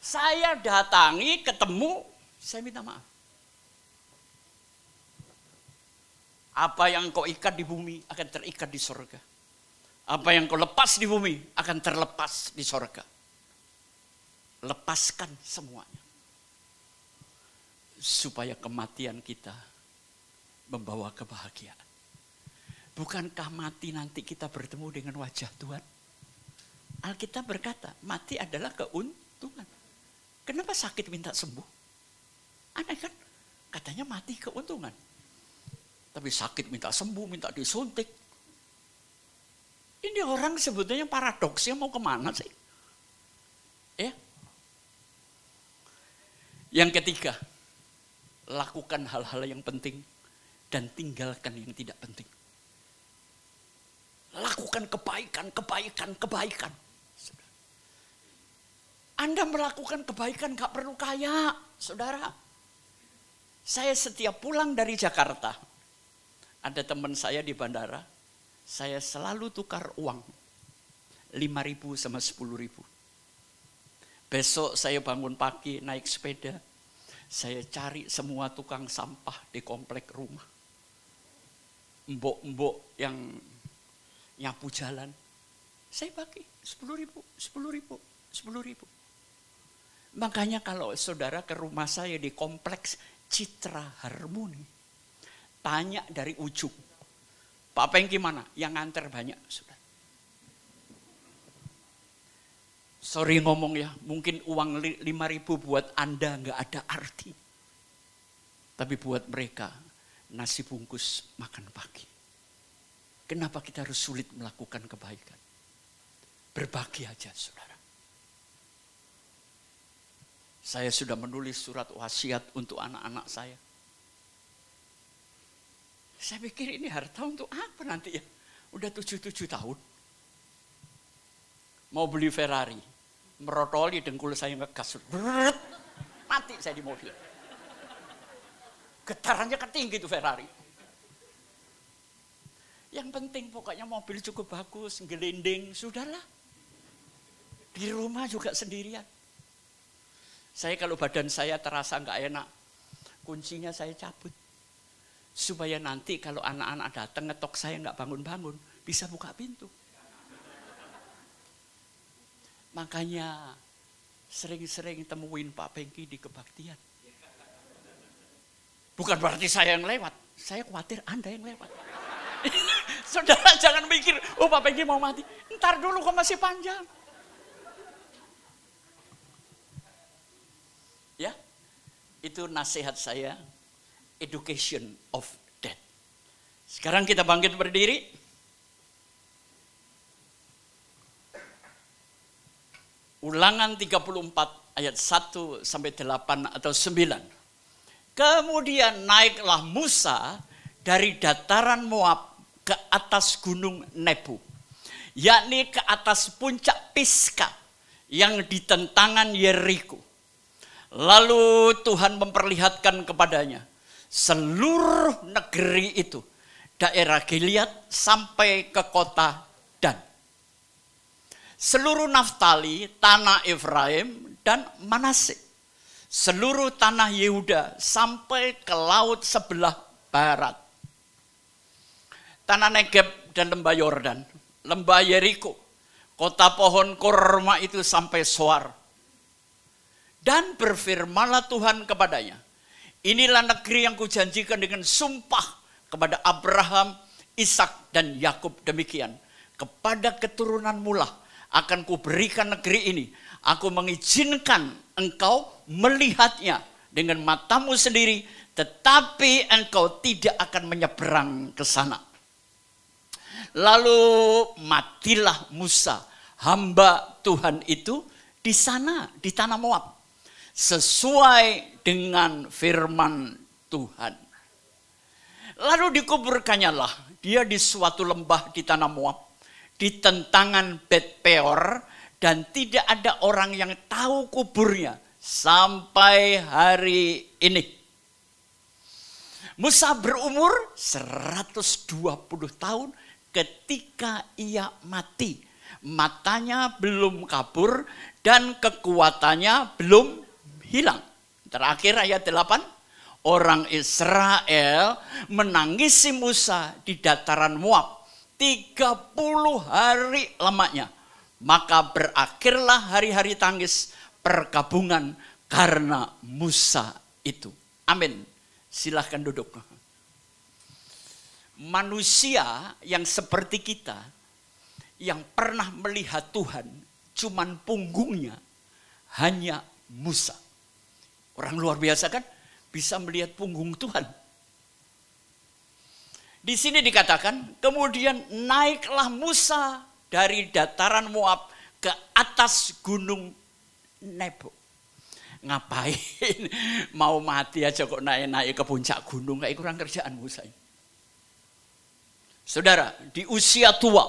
Saya datangi, ketemu, saya minta maaf. Apa yang kau ikat di bumi akan terikat di sorga. Apa yang kau lepas di bumi akan terlepas di sorga. Lepaskan semuanya. Supaya kematian kita membawa kebahagiaan. Bukankah mati nanti kita bertemu dengan wajah Tuhan? Alkitab berkata, mati adalah keuntungan. Kenapa sakit minta sembuh? Aneh kan? Katanya mati keuntungan. Tapi sakit minta sembuh, minta disuntik. Ini orang sebetulnya paradoksnya mau kemana sih? Ya. Yang ketiga, lakukan hal-hal yang penting dan tinggalkan yang tidak penting. Lakukan kebaikan. Anda melakukan kebaikan gak perlu kaya, saudara. Saya setiap pulang dari Jakarta, ada teman saya di bandara, saya selalu tukar uang 5.000 sama 10.000. Besok saya bangun pagi naik sepeda, saya cari semua tukang sampah di komplek rumah. Mbok-mbok yang nyapu jalan, saya bagi 10.000. Makanya kalau saudara ke rumah saya di kompleks Citra Harmoni, tanya dari ujung, Pak Pengki mana? Yang nganter banyak, saudara. Sorry ngomong ya, mungkin uang 5.000 buat Anda nggak ada arti. Tapi buat mereka, nasi bungkus makan pagi. Kenapa kita harus sulit melakukan kebaikan? Berbagi aja, saudara. Saya sudah menulis surat wasiat untuk anak-anak saya. Saya pikir ini harta untuk apa nanti ya? Udah 77 tahun. Mau beli Ferrari. Merotoli dengkul saya ngegas. Mati saya di mobil. Getarannya ketinggi itu Ferrari. Yang penting pokoknya mobil cukup bagus, gelinding, sudahlah. Di rumah juga sendirian. Saya kalau badan saya terasa nggak enak, kuncinya saya cabut. Supaya nanti kalau anak-anak datang ngetok saya nggak bangun-bangun, bisa buka pintu. Makanya sering-sering temuin Pak Pengki di kebaktian. Bukan berarti saya yang lewat, saya khawatir Anda yang lewat. Saudara jangan mikir, oh Pak Pengki mau mati, ntar dulu kok masih panjang. Ya, itu nasihat saya, education of death. Sekarang kita bangkit berdiri. Ulangan 34 ayat 1 sampai 8 atau 9. Kemudian naiklah Musa dari dataran Moab ke atas gunung Nebo, yakni ke atas puncak Pisga yang di tentangan Yeriko. Lalu Tuhan memperlihatkan kepadanya seluruh negeri itu, daerah Gilead sampai ke kota Dan. Seluruh Naftali, tanah Efraim dan Manase. Seluruh tanah Yehuda sampai ke laut sebelah barat. Tanah Negeb dan lembah Yordan, lembah Yeriko, kota pohon korma itu sampai Soar. Dan berfirmanlah Tuhan kepadanya, inilah negeri yang kujanjikan dengan sumpah kepada Abraham, Ishak dan Yakub demikian. Kepada keturunanmu lah akan kuberikan negeri ini. Aku mengizinkan engkau melihatnya dengan matamu sendiri, tetapi engkau tidak akan menyeberang ke sana. Lalu matilah Musa, hamba Tuhan itu di sana, di tanah Moab, sesuai dengan firman Tuhan. Lalu dikuburkannya lah dia di suatu lembah di tanah Moab, di tentangan Bet Peor, dan tidak ada orang yang tahu kuburnya sampai hari ini. Musa berumur 120 tahun ketika ia mati. Matanya belum kabur dan kekuatannya belum hilang. Terakhir ayat 8, orang Israel menangisi Musa di dataran Moab 30 hari lamanya. Maka berakhirlah hari-hari tangis perkabungan karena Musa itu. Amin. Silahkan duduk. Manusia yang seperti kita, yang pernah melihat Tuhan, cuman punggungnya hanya Musa. Orang luar biasa kan, bisa melihat punggung Tuhan. Di sini dikatakan, kemudian naiklah Musa dari dataran Moab ke atas gunung Nebo. Ngapain mau mati aja kok naik-naik ke puncak gunung, kayak kurang kerjaan Musa. Saudara, di usia tua,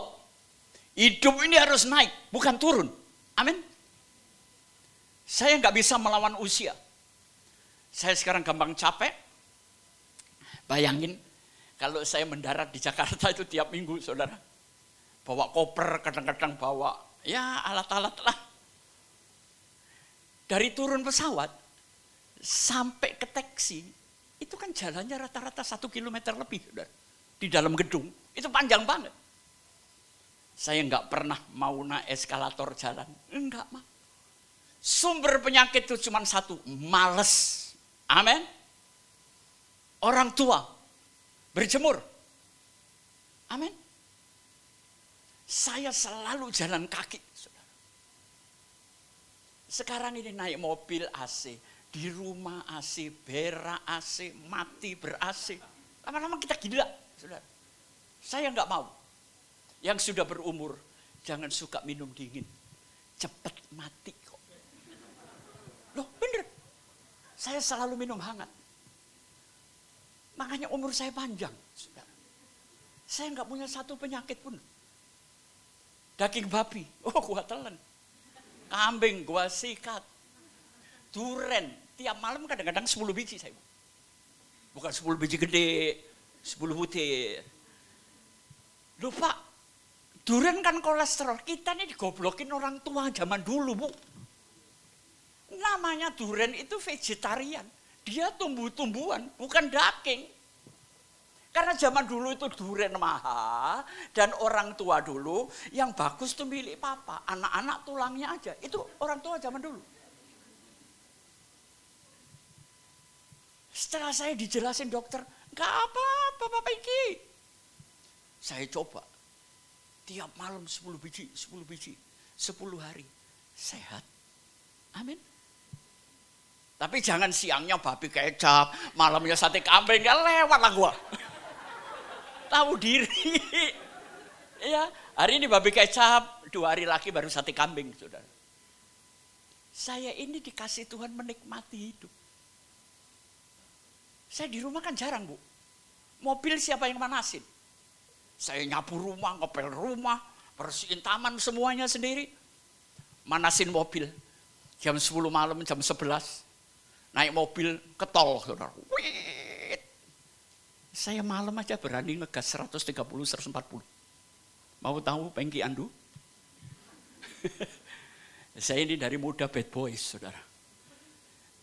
hidup ini harus naik, bukan turun. Amin. Saya nggak bisa melawan usia. Saya sekarang gampang capek. Bayangin, kalau saya mendarat di Jakarta itu tiap minggu, saudara. Bawa koper, kadang-kadang bawa, ya alat-alat lah. Dari turun pesawat sampai ke taksi, itu kan jalannya rata-rata 1 kilometer lebih, saudara. Di dalam gedung, itu panjang banget. Saya nggak pernah mau naik eskalator jalan, enggak mau. Sumber penyakit itu cuma satu, males. Amin. Orang tua berjemur. Amin. Saya selalu jalan kaki, saudara. Sekarang ini naik mobil AC, di rumah AC, berak AC, mati ber-AC. Lama-lama kita gila, saudara. Saya nggak mau. Yang sudah berumur, jangan suka minum dingin. Cepat mati kok. Loh bener. Saya selalu minum hangat. Makanya umur saya panjang, saudara. Saya nggak punya satu penyakit pun. Daging babi, oh gua telan. Kambing gua sikat. Duren, tiap malam kadang-kadang 10 biji saya. Bukan 10 biji gede, 10 butir. Loh Pak, duren kan kolesterol. Kita nih digoblokin orang tua zaman dulu, Bu. Namanya duren itu vegetarian. Dia tumbuh-tumbuhan, bukan daging. Karena zaman dulu itu duren mahal, dan orang tua dulu yang bagus tuh milik papa. Anak-anak tulangnya aja, itu orang tua zaman dulu. Setelah saya dijelasin dokter, gak apa-apa Bapak Iki. Saya coba, tiap malam 10 biji, 10 biji, 10 hari, sehat. Amin. Tapi jangan siangnya babi kecap, malamnya sate kambing, gak lewat lah gua. Tahu diri. Ya, hari ini babi kecap, 2 hari lagi baru sate kambing, saudara. Saya ini dikasih Tuhan menikmati hidup. Saya di rumah kan jarang, Bu. Mobil siapa yang manasin? Saya nyapu rumah, ngepel rumah, bersihin taman semuanya sendiri. Manasin mobil. Jam 10 malam, jam 11. Naik mobil ke tol, saudara. Wih. Saya malam aja berani ngegas 130, 140. Mau tahu pengki andu? Saya ini dari muda bad boys, saudara.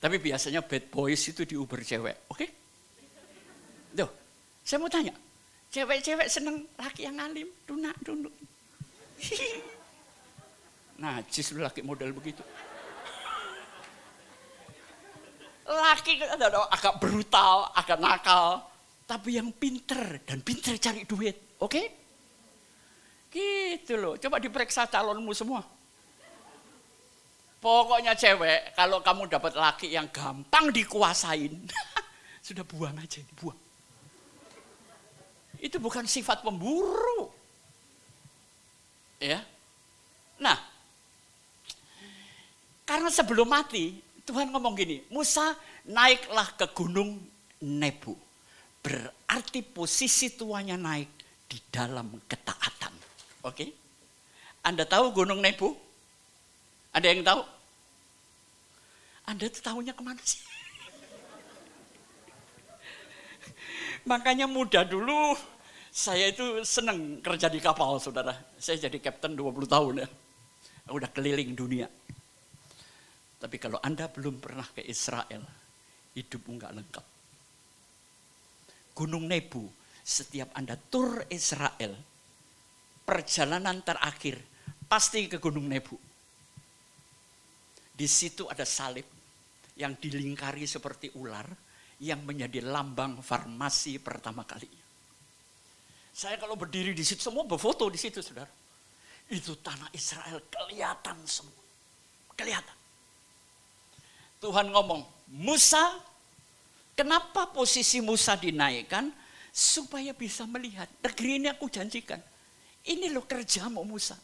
Tapi biasanya bad boys itu di Uber cewek, oke? Tuh, saya mau tanya. Cewek-cewek seneng laki yang alim, dunak, dunduk. Najis lu laki model begitu. Laki agak brutal, agak nakal. Tapi yang pinter, dan pinter cari duit, oke? Gitu loh, coba diperiksa calonmu semua. Pokoknya cewek, kalau kamu dapat laki yang gampang dikuasain, sudah buang aja, dibuang. Itu bukan sifat pemburu. Ya. Nah, karena sebelum mati, Tuhan ngomong gini, Musa naiklah ke gunung Nebo. Berarti posisi tuanya naik di dalam ketaatan. Oke? Anda tahu gunung Nebo? Ada yang tahu? Anda tuh tahunya kemana sih? Makanya muda dulu, saya itu seneng kerja di kapal, saudara. Saya jadi kapten 20 tahun ya. Udah keliling dunia. Tapi kalau Anda belum pernah ke Israel, hidupmu nggak lengkap. Gunung Nebo, setiap Anda tur Israel, perjalanan terakhir pasti ke Gunung Nebo. Di situ ada salib yang dilingkari seperti ular yang menjadi lambang farmasi pertama kalinya. Saya kalau berdiri di situ semua berfoto di situ, saudara. Itu tanah Israel kelihatan semua. Kelihatan. Tuhan ngomong, Musa, kenapa posisi Musa dinaikkan? Supaya bisa melihat. Negeri ini aku janjikan. Ini loh kerjamu Musa.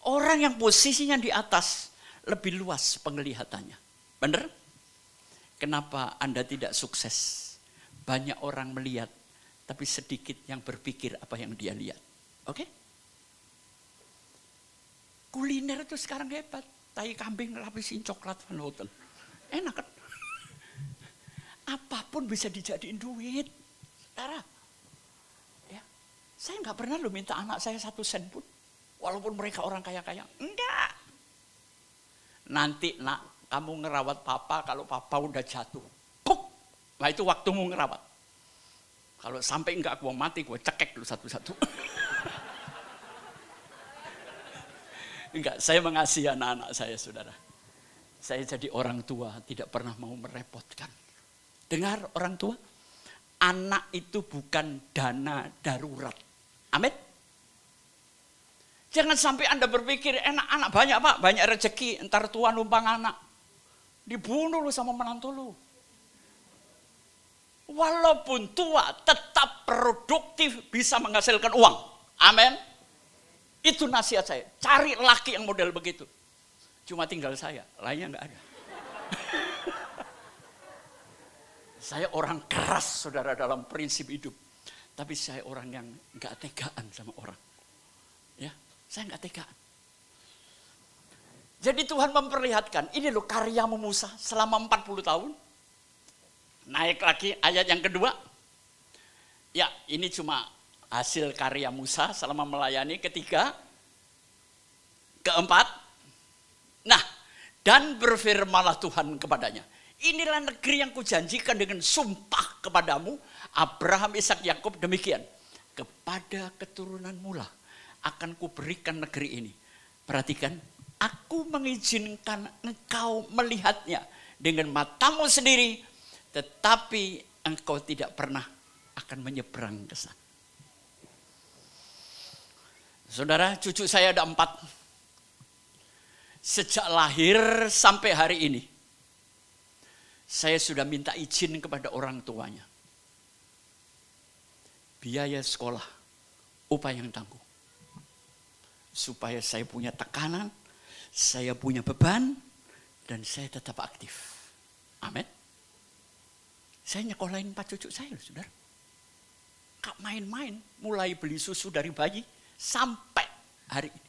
Orang yang posisinya di atas, lebih luas penglihatannya. Benar? Kenapa Anda tidak sukses? Banyak orang melihat, tapi sedikit yang berpikir apa yang dia lihat. Oke? Kuliner itu sekarang hebat. Tai kambing lapisin coklat Van Houten. Enak kan? Apapun bisa dijadiin duit. Saudara. Ya. Saya nggak pernah loh minta anak saya 1 sen pun. Walaupun mereka orang kaya-kaya. Enggak. Nanti nak, kamu ngerawat papa kalau papa udah jatuh. Puk! Nah itu waktumu ngerawat. Kalau sampai enggak aku mati, gue cekek dulu satu-satu. Enggak, saya mengasihi anak-anak saya, saudara. Saya jadi orang tua, tidak pernah mau merepotkan. Dengar orang tua, anak itu bukan dana darurat. Amin. Jangan sampai Anda berpikir, anak banyak Pak, banyak rezeki, entar tua numpang anak. Dibunuh lu sama menantu lu. Walaupun tua, tetap produktif, bisa menghasilkan uang. Amin. Itu nasihat saya, cari laki yang model begitu. Cuma tinggal saya, lainnya enggak ada. Saya orang keras, saudara, dalam prinsip hidup. Tapi saya orang yang enggak tegaan sama orang. Ya, saya enggak tegaan. Jadi Tuhan memperlihatkan, ini loh karyamu Musa selama 40 tahun. Naik lagi ayat yang kedua. Ya, ini cuma hasil karya Musa selama melayani. Ketiga, keempat. Nah, dan berfirmanlah Tuhan kepadanya. Inilah negeri yang kujanjikan dengan sumpah kepadamu, Abraham, Ishak, Yakub, demikian. Kepada keturunanmu lah akan kuberikan negeri ini. Perhatikan, aku mengizinkan engkau melihatnya dengan matamu sendiri, tetapi engkau tidak pernah akan menyeberang ke sana. Saudara, cucu saya ada 4. Sejak lahir sampai hari ini, saya sudah minta izin kepada orang tuanya. Biaya sekolah, upah yang tangguh. Supaya saya punya tekanan, saya punya beban, dan saya tetap aktif. Amin. Saya nyekolahin 4 cucu saya, saudara. Gak main-main, mulai beli susu dari bayi, sampai hari ini.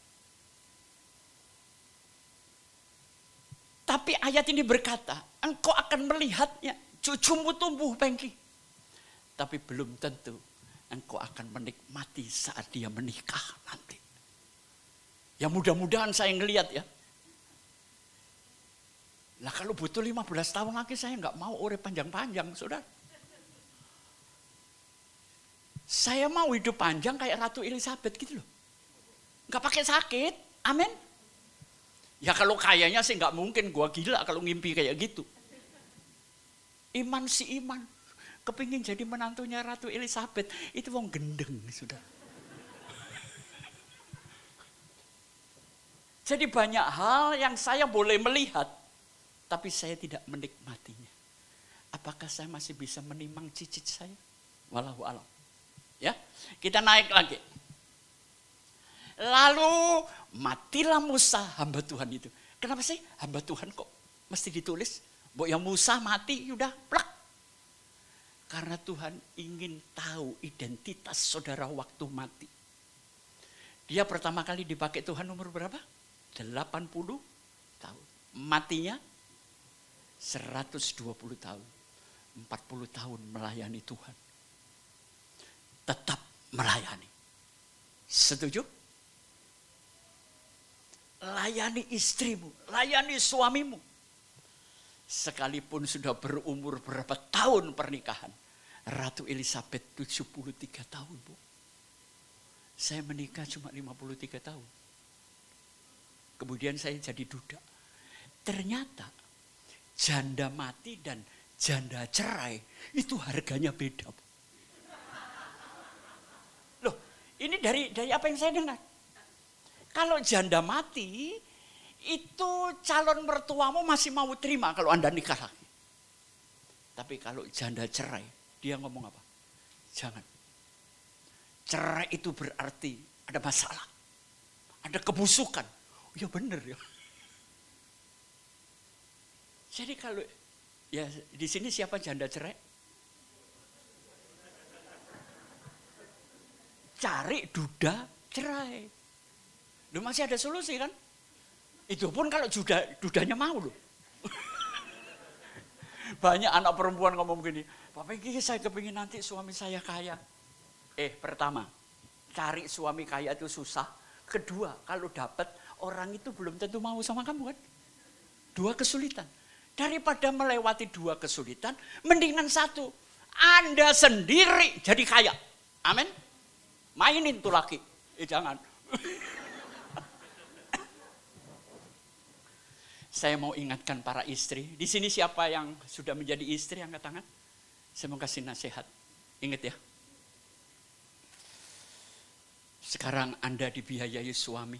Tapi ayat ini berkata, engkau akan melihatnya, cucumu tumbuh Pengki. Tapi belum tentu engkau akan menikmati saat dia menikah nanti. Ya mudah-mudahan saya ngelihat ya. Lah kalau butuh 15 tahun lagi saya nggak mau urip panjang-panjang, saudara. Saya mau hidup panjang kayak Ratu Elizabeth gitu loh. Nggak pakai sakit, amin. Ya kalau kayaknya sih nggak mungkin, gua gila kalau ngimpi kayak gitu. Iman si iman, kepingin jadi menantunya Ratu Elizabeth, itu wong gendeng, sudah. Jadi banyak hal yang saya boleh melihat, tapi saya tidak menikmatinya. Apakah saya masih bisa menimang cicit saya? Wallahu a'lam. Ya, kita naik lagi. Lalu matilah Musa, hamba Tuhan itu. Kenapa sih hamba Tuhan kok mesti ditulis? Bahwa yang Musa mati, udah plak. Karena Tuhan ingin tahu identitas saudara waktu mati. Dia pertama kali dipakai Tuhan umur berapa? 80 tahun. Matinya 120 tahun. 40 tahun melayani Tuhan. Tetap melayani. Setuju? Layani istrimu, layani suamimu. Sekalipun sudah berumur berapa tahun pernikahan. Ratu Elizabeth 73 tahun, Bu. Saya menikah cuma 53 tahun. Kemudian saya jadi duda. Ternyata janda mati dan janda cerai itu harganya beda, Bu. Loh, ini dari apa yang saya dengar? Kalau janda mati, itu calon mertuamu masih mau terima kalau Anda nikah lagi. Tapi kalau janda cerai, dia ngomong apa? Jangan. Cerai itu berarti ada masalah. Ada kebusukan. Ya benar ya. Jadi kalau ya di sini siapa janda cerai? Cari duda cerai. Lu masih ada solusi kan? Itu pun kalau dudanya mau loh. Banyak anak perempuan ngomong gini, Pak Pengki saya kepingin nanti suami saya kaya. Pertama, cari suami kaya itu susah. Kedua, kalau dapat orang itu belum tentu mau sama kamu kan. 2 kesulitan. Daripada melewati 2 kesulitan, mendingan 1. Anda sendiri jadi kaya. Amin. Mainin tuh laki. Jangan. Saya mau ingatkan para istri. Di sini siapa yang sudah menjadi istri, angkat tangan. Saya mau kasih nasihat. Ingat ya. Sekarang Anda dibiayai suami.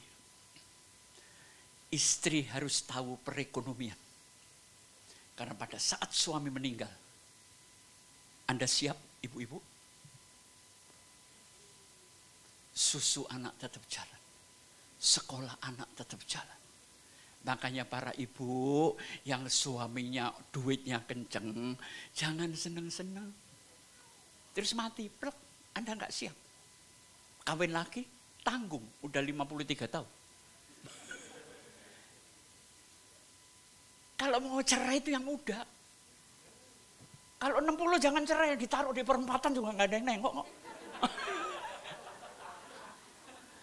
Istri harus tahu perekonomian. Karena pada saat suami meninggal, Anda siap, ibu-ibu? Susu anak tetap jalan. Sekolah anak tetap jalan. Makanya para ibu yang suaminya duitnya kenceng, jangan seneng-seneng. Terus mati, plek, Anda nggak siap. Kawin lagi, tanggung, udah 53 tahun. Kalau mau cerai itu yang muda. Kalau 60 jangan cerai, ditaruh di perempatan juga nggak ada yang nengok kok.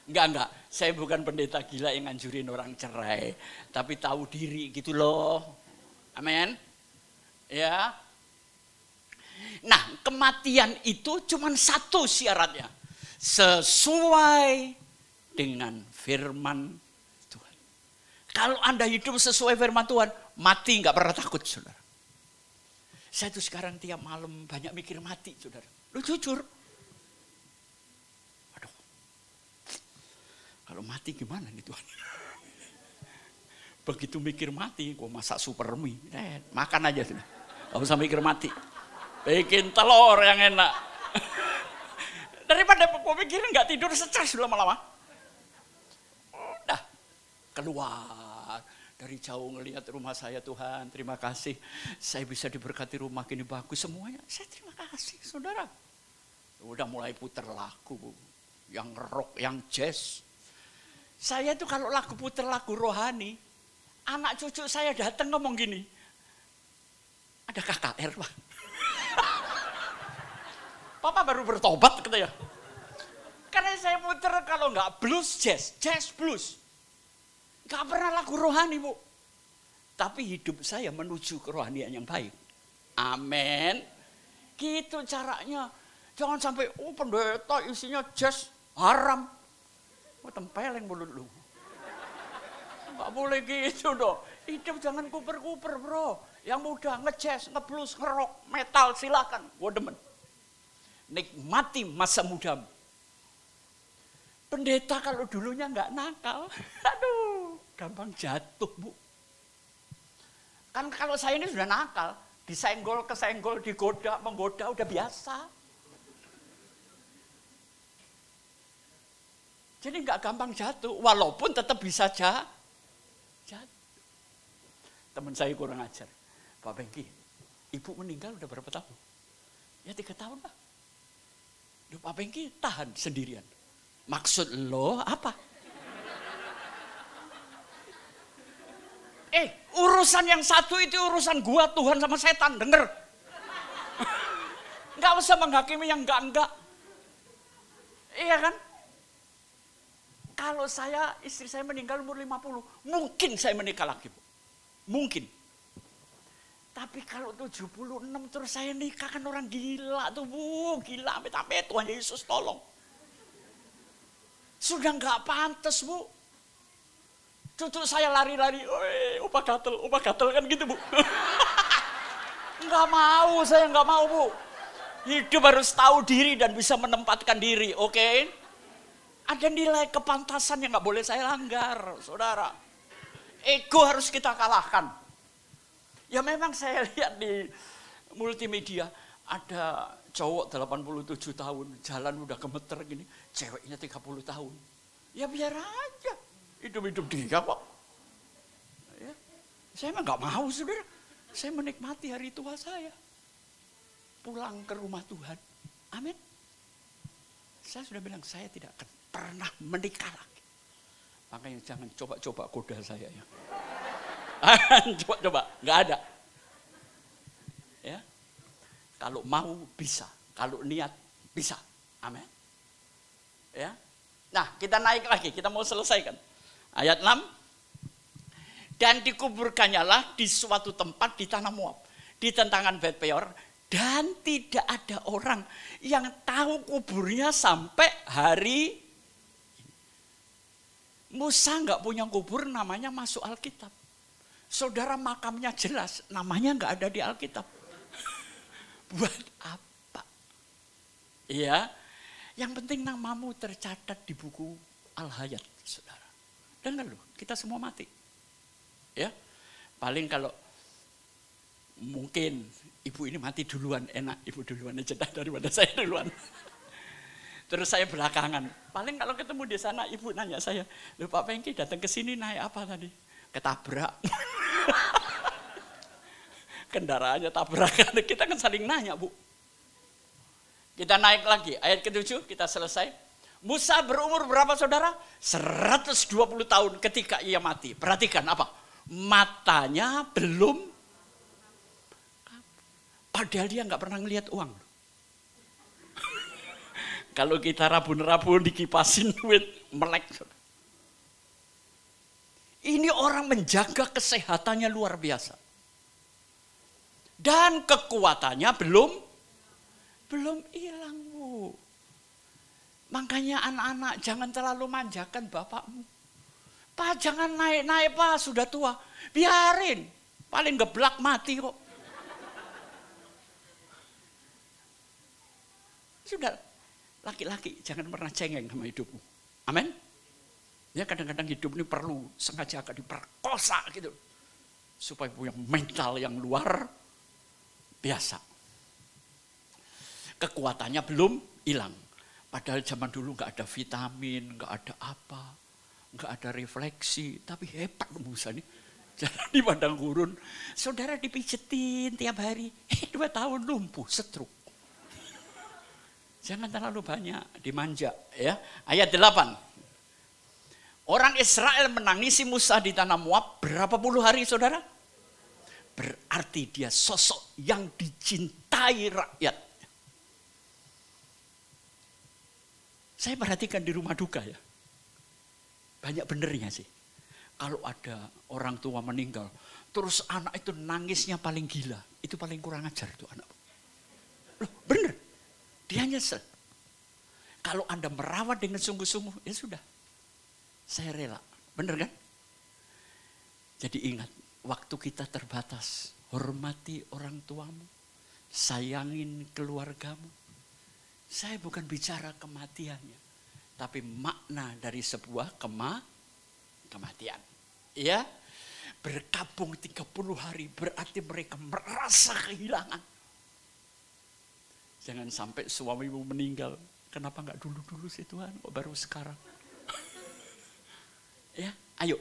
Enggak. Saya bukan pendeta gila yang nganjurin orang cerai. Tapi tahu diri gitu loh. Amin. Ya. Nah, kematian itu cuma 1 syaratnya. Sesuai dengan firman Tuhan. Kalau Anda hidup sesuai firman Tuhan, mati nggak pernah takut, saudara. Saya tuh sekarang tiap malam banyak mikir mati, saudara. Lu jujur. Kalau mati gimana nih Tuhan? Begitu mikir mati, gua masak super mie, makan aja sudah. Gak usah mikir mati. Bikin telur yang enak. Daripada gua mikirin nggak tidur stres lama-lama. Udah keluar dari jauh ngelihat rumah saya, Tuhan terima kasih. Saya bisa diberkati rumah gini bagus semuanya. Saya terima kasih saudara. Udah mulai puter lagu yang rock, yang jazz. Saya tuh kalau lagu puter lagu rohani, anak cucu saya datang ngomong gini, ada KKR Pak. Papa baru bertobat katanya. Karena saya puter kalau nggak blues jazz blues. Nggak pernah lagu rohani Bu. Tapi hidup saya menuju kerohanian yang baik. Amin. Gitu caranya. Jangan sampai pendeta isinya jazz haram. Tempeleng mulut lu. Gak boleh gitu dong. Hidup jangan kuper-kuper bro. Yang muda ngejazz, ngeblues, ngerok, metal silakan. Gue demen. Nikmati masa mudamu. Pendeta kalau dulunya nggak nakal, aduh gampang jatuh Bu. Kan kalau saya ini sudah nakal. Disenggol, kesenggol, digoda, menggoda udah biasa. Jadi nggak gampang jatuh, walaupun tetap bisa jatuh. Teman saya kurang ajar, Pak Pengki, ibu meninggal udah berapa tahun? Ya 3 tahun Pak. Duh, Pak Pengki tahan sendirian. Maksud lo apa? Urusan yang satu itu urusan gua, Tuhan sama setan, denger? Nggak usah menghakimi yang enggak. Iya kan? Kalau istri saya meninggal umur 50, mungkin saya menikah lagi, Bu. Mungkin. Tapi kalau 76 terus saya nikah kan orang gila tuh, Bu. Gila, amit-amit Tuhan Yesus tolong. Sudah nggak pantas, Bu. Cucu saya lari-lari, opa gatel kan gitu, Bu. Saya nggak mau, Bu. Hidup harus tahu diri dan bisa menempatkan diri, oke? Ada nilai kepantasan yang nggak boleh saya langgar, saudara. Ego harus kita kalahkan. Ya memang saya lihat di multimedia, ada cowok 87 tahun, jalan udah gemeter gini, ceweknya 30 tahun. Ya biar aja, hidup-hidup dia kok. Ya, saya emang nggak mau, saudara. Saya menikmati hari tua saya. Pulang ke rumah Tuhan. Amin. Saya sudah bilang, saya tidak akan pernah menikah lagi. Makanya jangan coba-coba goda saya ya. Coba-coba, nggak ada. Ya, kalau mau bisa, kalau niat bisa. Amin. Ya. Nah, kita naik lagi, kita mau selesaikan. Ayat 6. Dan dikuburkannya lah di suatu tempat di tanah Moab, di tentangan Bet Peor, dan tidak ada orang yang tahu kuburnya sampai hari ini. Musa nggak punya kubur, namanya masuk Alkitab. Saudara, makamnya jelas, namanya nggak ada di Alkitab. Buat apa? Iya, yang penting namamu tercatat di buku Al-Hayat, saudara. Dengar loh, kita semua mati. Ya, paling kalau mungkin ibu ini mati duluan, enak ibu duluan aja daripada saya duluan. Terus saya belakangan. Paling kalau ketemu di sana ibu nanya saya, "Loh Pak Pengki datang ke sini naik apa tadi?" Ketabrak. Kendaraannya tabrakan. Kita kan saling nanya, Bu. Kita naik lagi, ayat ke-7 kita selesai. Musa berumur berapa saudara? 120 tahun ketika ia mati. Perhatikan apa? Matanya belum, padahal dia nggak pernah ngelihat uang. Kalau kita rabun-rabun dikipasin duit melek. Ini orang menjaga kesehatannya luar biasa. Dan kekuatannya belum hilang, Bu. Makanya anak-anak jangan terlalu manjakan bapakmu. Pak jangan naik-naik Pak, sudah tua. Biarin, paling geblak mati kok. Sudah, laki-laki jangan pernah cengeng sama hidupmu. Amin. Ya kadang-kadang hidup ini perlu sengaja agak diperkosa gitu. Supaya punya mental yang luar biasa. Kekuatannya belum hilang. Padahal zaman dulu nggak ada vitamin, nggak ada apa, nggak ada refleksi. Tapi hebat Musa nih. Jalan di padang gurun. Saudara dipijetin tiap hari. 2 tahun lumpuh, stroke. Jangan terlalu banyak dimanja. Ya. Ayat 8. Orang Israel menangisi Musa di tanah Moab berapa puluh hari saudara? Berarti dia sosok yang dicintai rakyat. Saya perhatikan di rumah duka ya. Banyak benernya sih. Kalau ada orang tua meninggal, terus anak itu nangisnya paling gila. Itu paling kurang ajar itu anak. Loh bener, dia nyesel. Kalau Anda merawat dengan sungguh-sungguh, ya sudah. Saya rela, bener kan? Jadi ingat, waktu kita terbatas, hormati orang tuamu, sayangin keluargamu. Saya bukan bicara kematiannya, tapi makna dari sebuah kematian. Ya, berkabung 30 hari berarti mereka merasa kehilangan. Jangan sampai suamimu meninggal, kenapa nggak dulu-dulu sih Tuhan, kok baru sekarang? Ya, ayo.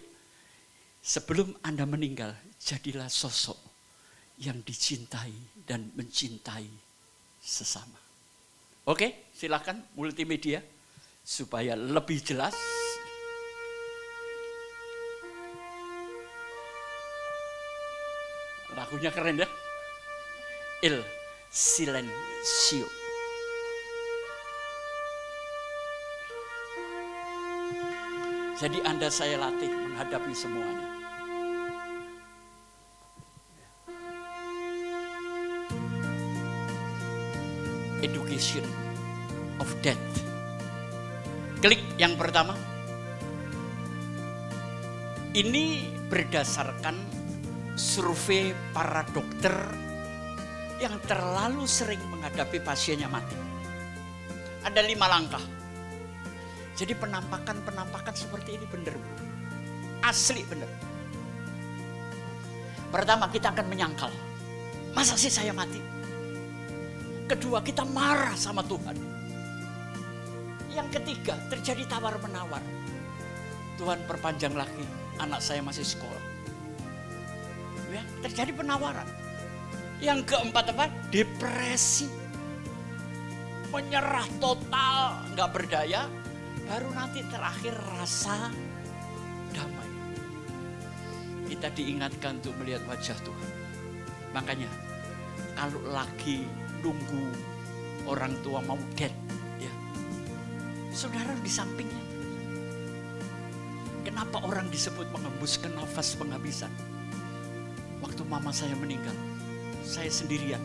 Sebelum Anda meninggal, jadilah sosok yang dicintai dan mencintai sesama. Oke, silakan multimedia supaya lebih jelas. Lagunya keren ya. Il Silenzio. Jadi Anda saya latih menghadapi semuanya. Education of death. Klik yang pertama. Ini berdasarkan survei para dokter yang terlalu sering menghadapi pasiennya mati. Ada 5 langkah. Jadi penampakan seperti ini benar, Bu. Asli benar. Pertama kita akan menyangkal. Masa sih saya mati? Kedua kita marah sama Tuhan. Yang ketiga terjadi tawar-menawar. Tuhan perpanjang lagi, anak saya masih sekolah. Ya, terjadi penawaran. Yang keempat apa? Depresi. Menyerah total, nggak berdaya. Baru nanti terakhir rasa damai. Kita diingatkan untuk melihat wajah Tuhan. Makanya kalau lagi nunggu orang tua mau dead, ya, saudara di sampingnya. Kenapa orang disebut mengembuskan nafas penghabisan? Waktu mama saya meninggal, saya sendirian.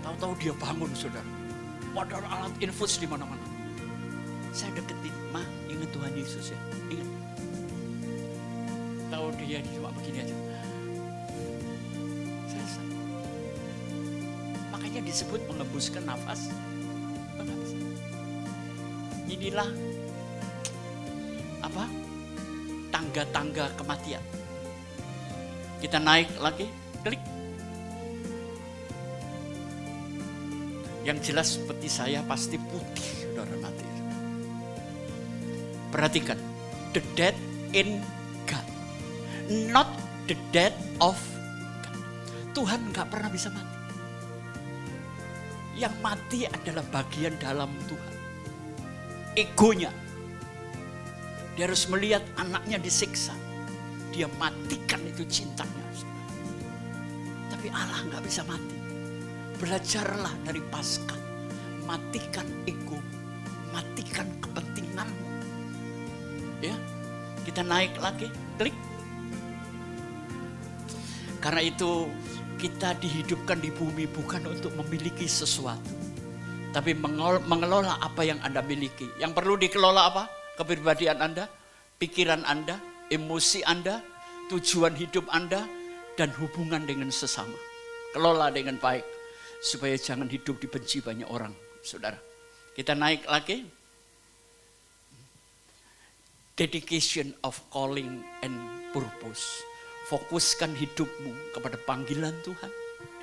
Tahu-tahu dia bangun, saudara. Padahal alat infus di mana-mana. Saya deketin, Ma, ingat Tuhan Yesus ya, ingat. Tahu dia cuma begini aja. Selesai. Makanya disebut mengembuskan nafas penghabisan. Inilah apa? Tangga-tangga kematian. Kita naik lagi, klik. Yang jelas seperti saya pasti putih, saudara mati. Perhatikan, the dead in God, not the dead of God. Tuhan nggak pernah bisa mati. Yang mati adalah bagian dalam Tuhan. Egonya. Dia harus melihat anaknya disiksa. Dia matikan itu cintanya. Tapi Allah nggak bisa mati. Belajarlah dari Paskah. Matikan ego. Matikan kepentinganmu. Ya, kita naik lagi. Klik. Karena itu kita dihidupkan di bumi bukan untuk memiliki sesuatu. Tapi mengelola apa yang Anda miliki. Yang perlu dikelola apa? Kepribadian Anda, pikiran Anda, emosi Anda, tujuan hidup Anda, dan hubungan dengan sesama. Kelola dengan baik, supaya jangan hidup dibenci banyak orang, saudara. Kita naik lagi. Dedication of calling and purpose. Fokuskan hidupmu kepada panggilan Tuhan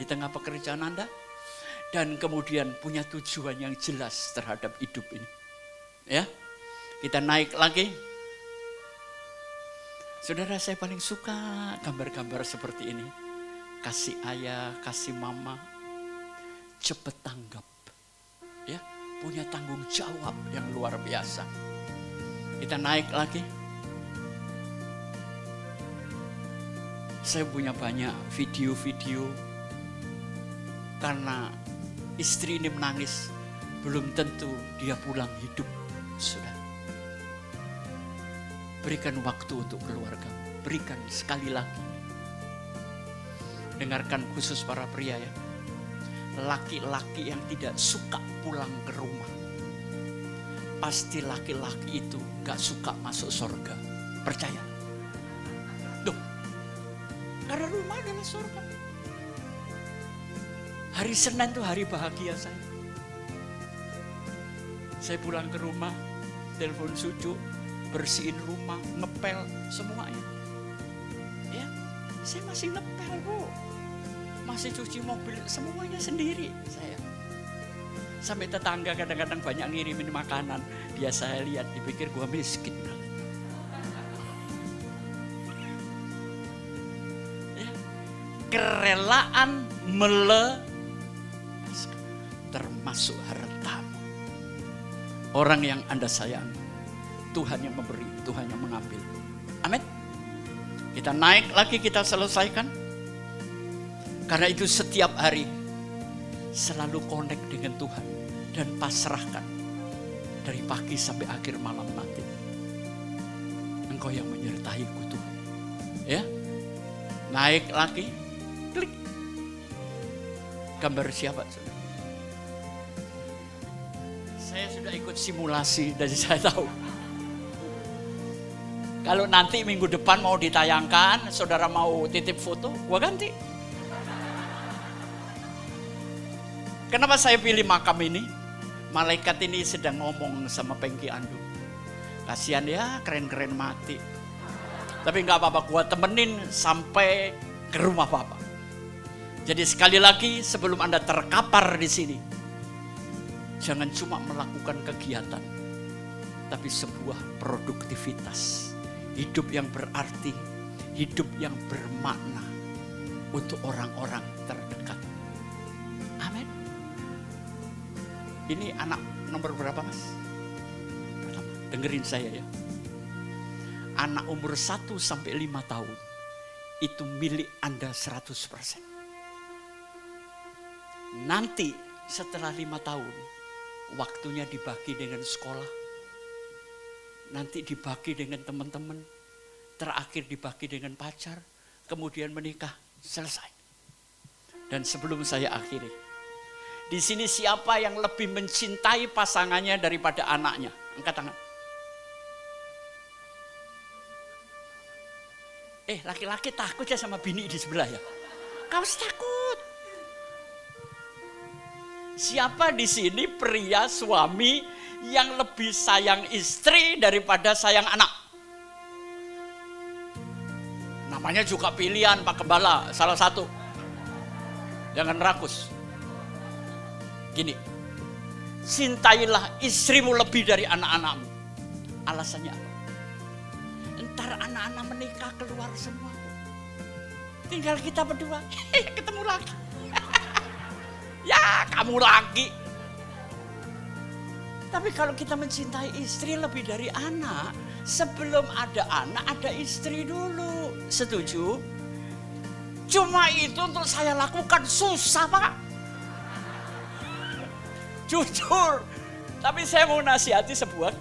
di tengah pekerjaan Anda. Dan kemudian punya tujuan yang jelas terhadap hidup ini. Ya. Kita naik lagi. Saudara, saya paling suka gambar-gambar seperti ini. Kasih ayah, kasih mama, cepat tanggap. Ya, punya tanggung jawab yang luar biasa. Kita naik lagi. Saya punya banyak video-video karena istri ini menangis, belum tentu dia pulang hidup, saudara. Berikan waktu untuk keluarga. Berikan sekali lagi. Dengarkan khusus para pria ya. Laki-laki yang tidak suka pulang ke rumah. Pasti laki-laki itu gak suka masuk surga. Percaya. Loh. Karena rumah adalah surga. Hari Senin itu hari bahagia saya. Saya pulang ke rumah, telepon cucu, bersihin rumah, ngepel semuanya. Ya, saya masih ngepel, Bu. Masih cuci mobil, semuanya sendiri saya. Sampai tetangga kadang-kadang banyak ngirimin makanan. Dia saya lihat, dipikir gua miskin. Ya, kerelaan termasuk hartamu. Orang yang Anda sayang, Tuhan yang memberi, Tuhan yang mengambil. Amin. Kita naik lagi, kita selesaikan. Karena itu setiap hari selalu connect dengan Tuhan dan pasrahkan dari pagi sampai akhir malam nanti. Engkau yang menyertaiku Tuhan. Ya. Naik lagi. Klik. Gambar siapa? Saya sudah ikut simulasi dan saya tahu. Kalau nanti minggu depan mau ditayangkan, saudara mau titip foto, gua ganti. Kenapa saya pilih makam ini? Malaikat ini sedang ngomong sama Pengki Andu. Kasihan ya, keren-keren mati. Tapi nggak apa-apa, gua temenin sampai ke rumah Papa. Jadi sekali lagi sebelum Anda terkapar di sini, jangan cuma melakukan kegiatan, tapi sebuah produktivitas. Hidup yang berarti, hidup yang bermakna. untuk orang-orang terdekat. Amin. Ini anak nomor berapa, Mas? Pertama, dengerin saya ya. Anak umur 1 sampai 5 tahun itu milik Anda 100%. Nanti setelah 5 tahun, waktunya dibagi dengan sekolah, nanti dibagi dengan teman-teman, terakhir dibagi dengan pacar, kemudian menikah, selesai. Dan sebelum saya akhiri, di sini siapa yang lebih mencintai pasangannya daripada anaknya? Angkat tangan. Laki-laki takut ya sama bini di sebelah ya? Kau takut. Siapa di sini pria suami yang lebih sayang istri daripada sayang anak? Namanya juga pilihan Pak Gembala, salah satu. Jangan rakus. Gini, cintailah istrimu lebih dari anak-anakmu. Alasannya apa? Ntar anak-anak menikah keluar semua. Tinggal kita berdua, ketemu lagi. Ya, kamu lagi. Tapi kalau kita mencintai istri lebih dari anak, sebelum ada anak, ada istri dulu. Setuju? Cuma itu untuk saya lakukan susah, Pak. Jujur. Tapi saya mau nasihati sebuah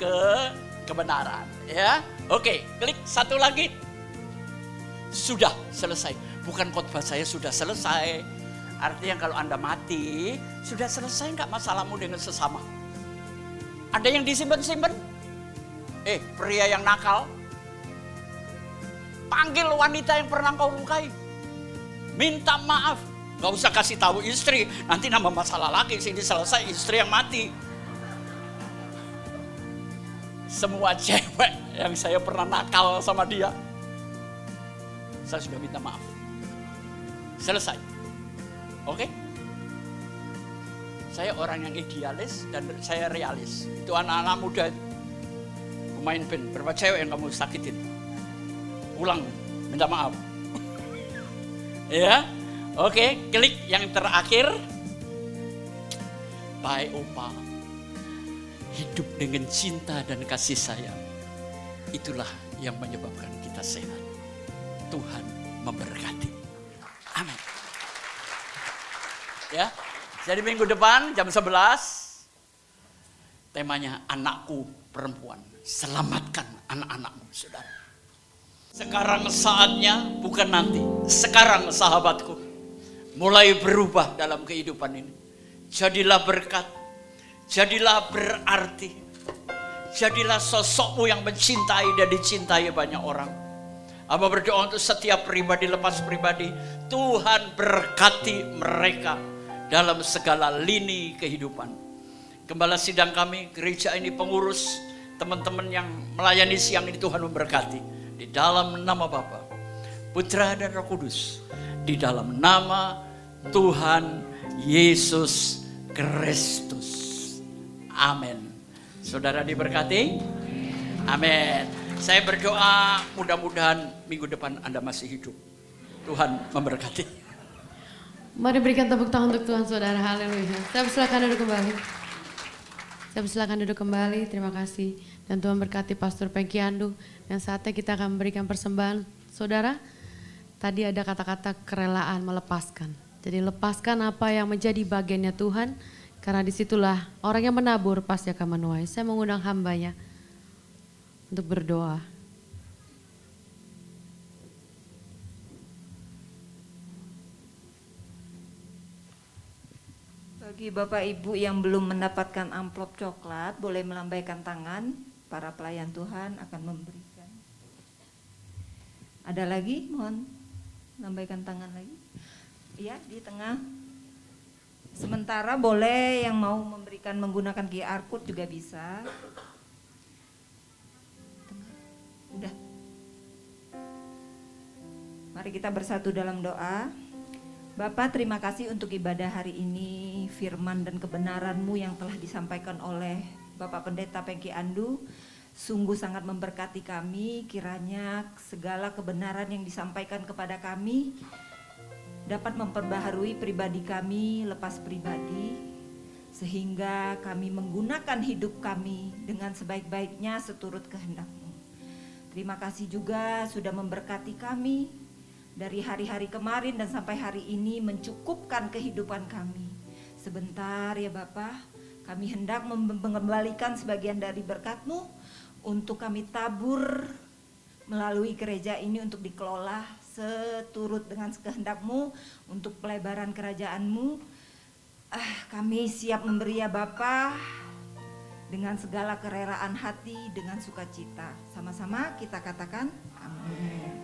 kebenaran. Ya, oke, klik satu lagi. Sudah selesai. Bukan khotbah saya sudah selesai. Artinya kalau Anda mati, sudah selesai nggak masalahmu dengan sesama? Ada yang disimpan-simpan? Pria yang nakal. Panggil wanita yang pernah kau lukai. Minta maaf. Gak usah kasih tahu istri. Nanti nambah masalah lagi. Sini selesai istri yang mati. Semua cewek yang saya pernah nakal sama dia, saya sudah minta maaf. Selesai. Oke? Saya orang yang idealis dan saya realis. Itu anak-anak muda pemain band, berapa cewek yang kamu sakitin? Pulang, minta maaf. Ya, oke, klik yang terakhir. Baik opa, hidup dengan cinta dan kasih sayang, itulah yang menyebabkan kita sehat. Tuhan memberkati. Amin. Ya, jadi minggu depan jam 11, temanya anakku perempuan. Selamatkan anak-anakmu, saudara. Sekarang saatnya, bukan nanti. Sekarang sahabatku, mulai berubah dalam kehidupan ini. Jadilah berkat, jadilah berarti, jadilah sosokmu yang mencintai dan dicintai banyak orang. Hamba berdoa untuk setiap pribadi lepas pribadi, Tuhan berkati mereka dalam segala lini kehidupan. Gembala sidang kami, gereja ini, pengurus, teman-teman yang melayani siang ini, Tuhan memberkati. Di dalam nama Bapa, Putra dan Roh Kudus, di dalam nama Tuhan Yesus Kristus. Amin. Saudara diberkati? Amin. Saya berdoa mudah-mudahan minggu depan Anda masih hidup. Tuhan memberkati. Mari berikan tepuk tangan untuk Tuhan, saudara. Haleluya. Saya persilakan duduk kembali. Saya persilakan duduk kembali. Terima kasih. Dan Tuhan berkati Pastor Pengki Andu. Dan saatnya kita akan memberikan persembahan. Saudara, tadi ada kata-kata kerelaan, melepaskan. Jadi lepaskan apa yang menjadi bagiannya Tuhan. Karena disitulah orang yang menabur pasti akan menuai. Saya mengundang hambanya untuk berdoa. Bagi Bapak Ibu yang belum mendapatkan amplop coklat, boleh melambaikan tangan. Para pelayan Tuhan akan memberikan. Ada lagi? Mohon lambaikan tangan lagi. Ya, di tengah. Sementara boleh yang mau memberikan menggunakan QR code juga bisa. Udah. Mari kita bersatu dalam doa. Bapa, terima kasih untuk ibadah hari ini, firman dan kebenaran-Mu yang telah disampaikan oleh Bapak Pendeta Pengki Andu. Sungguh sangat memberkati kami, kiranya segala kebenaran yang disampaikan kepada kami dapat memperbaharui pribadi kami lepas pribadi, sehingga kami menggunakan hidup kami dengan sebaik-baiknya seturut kehendak-Mu. Terima kasih juga sudah memberkati kami dari hari-hari kemarin dan sampai hari ini, mencukupkan kehidupan kami. Sebentar ya Bapa, kami hendak mengembalikan sebagian dari berkat-Mu untuk kami tabur melalui gereja ini untuk dikelola seturut dengan kehendak-Mu untuk pelebaran kerajaan-Mu. Kami siap memberi ya Bapa dengan segala kerelaan hati, dengan sukacita. Sama-sama kita katakan amin.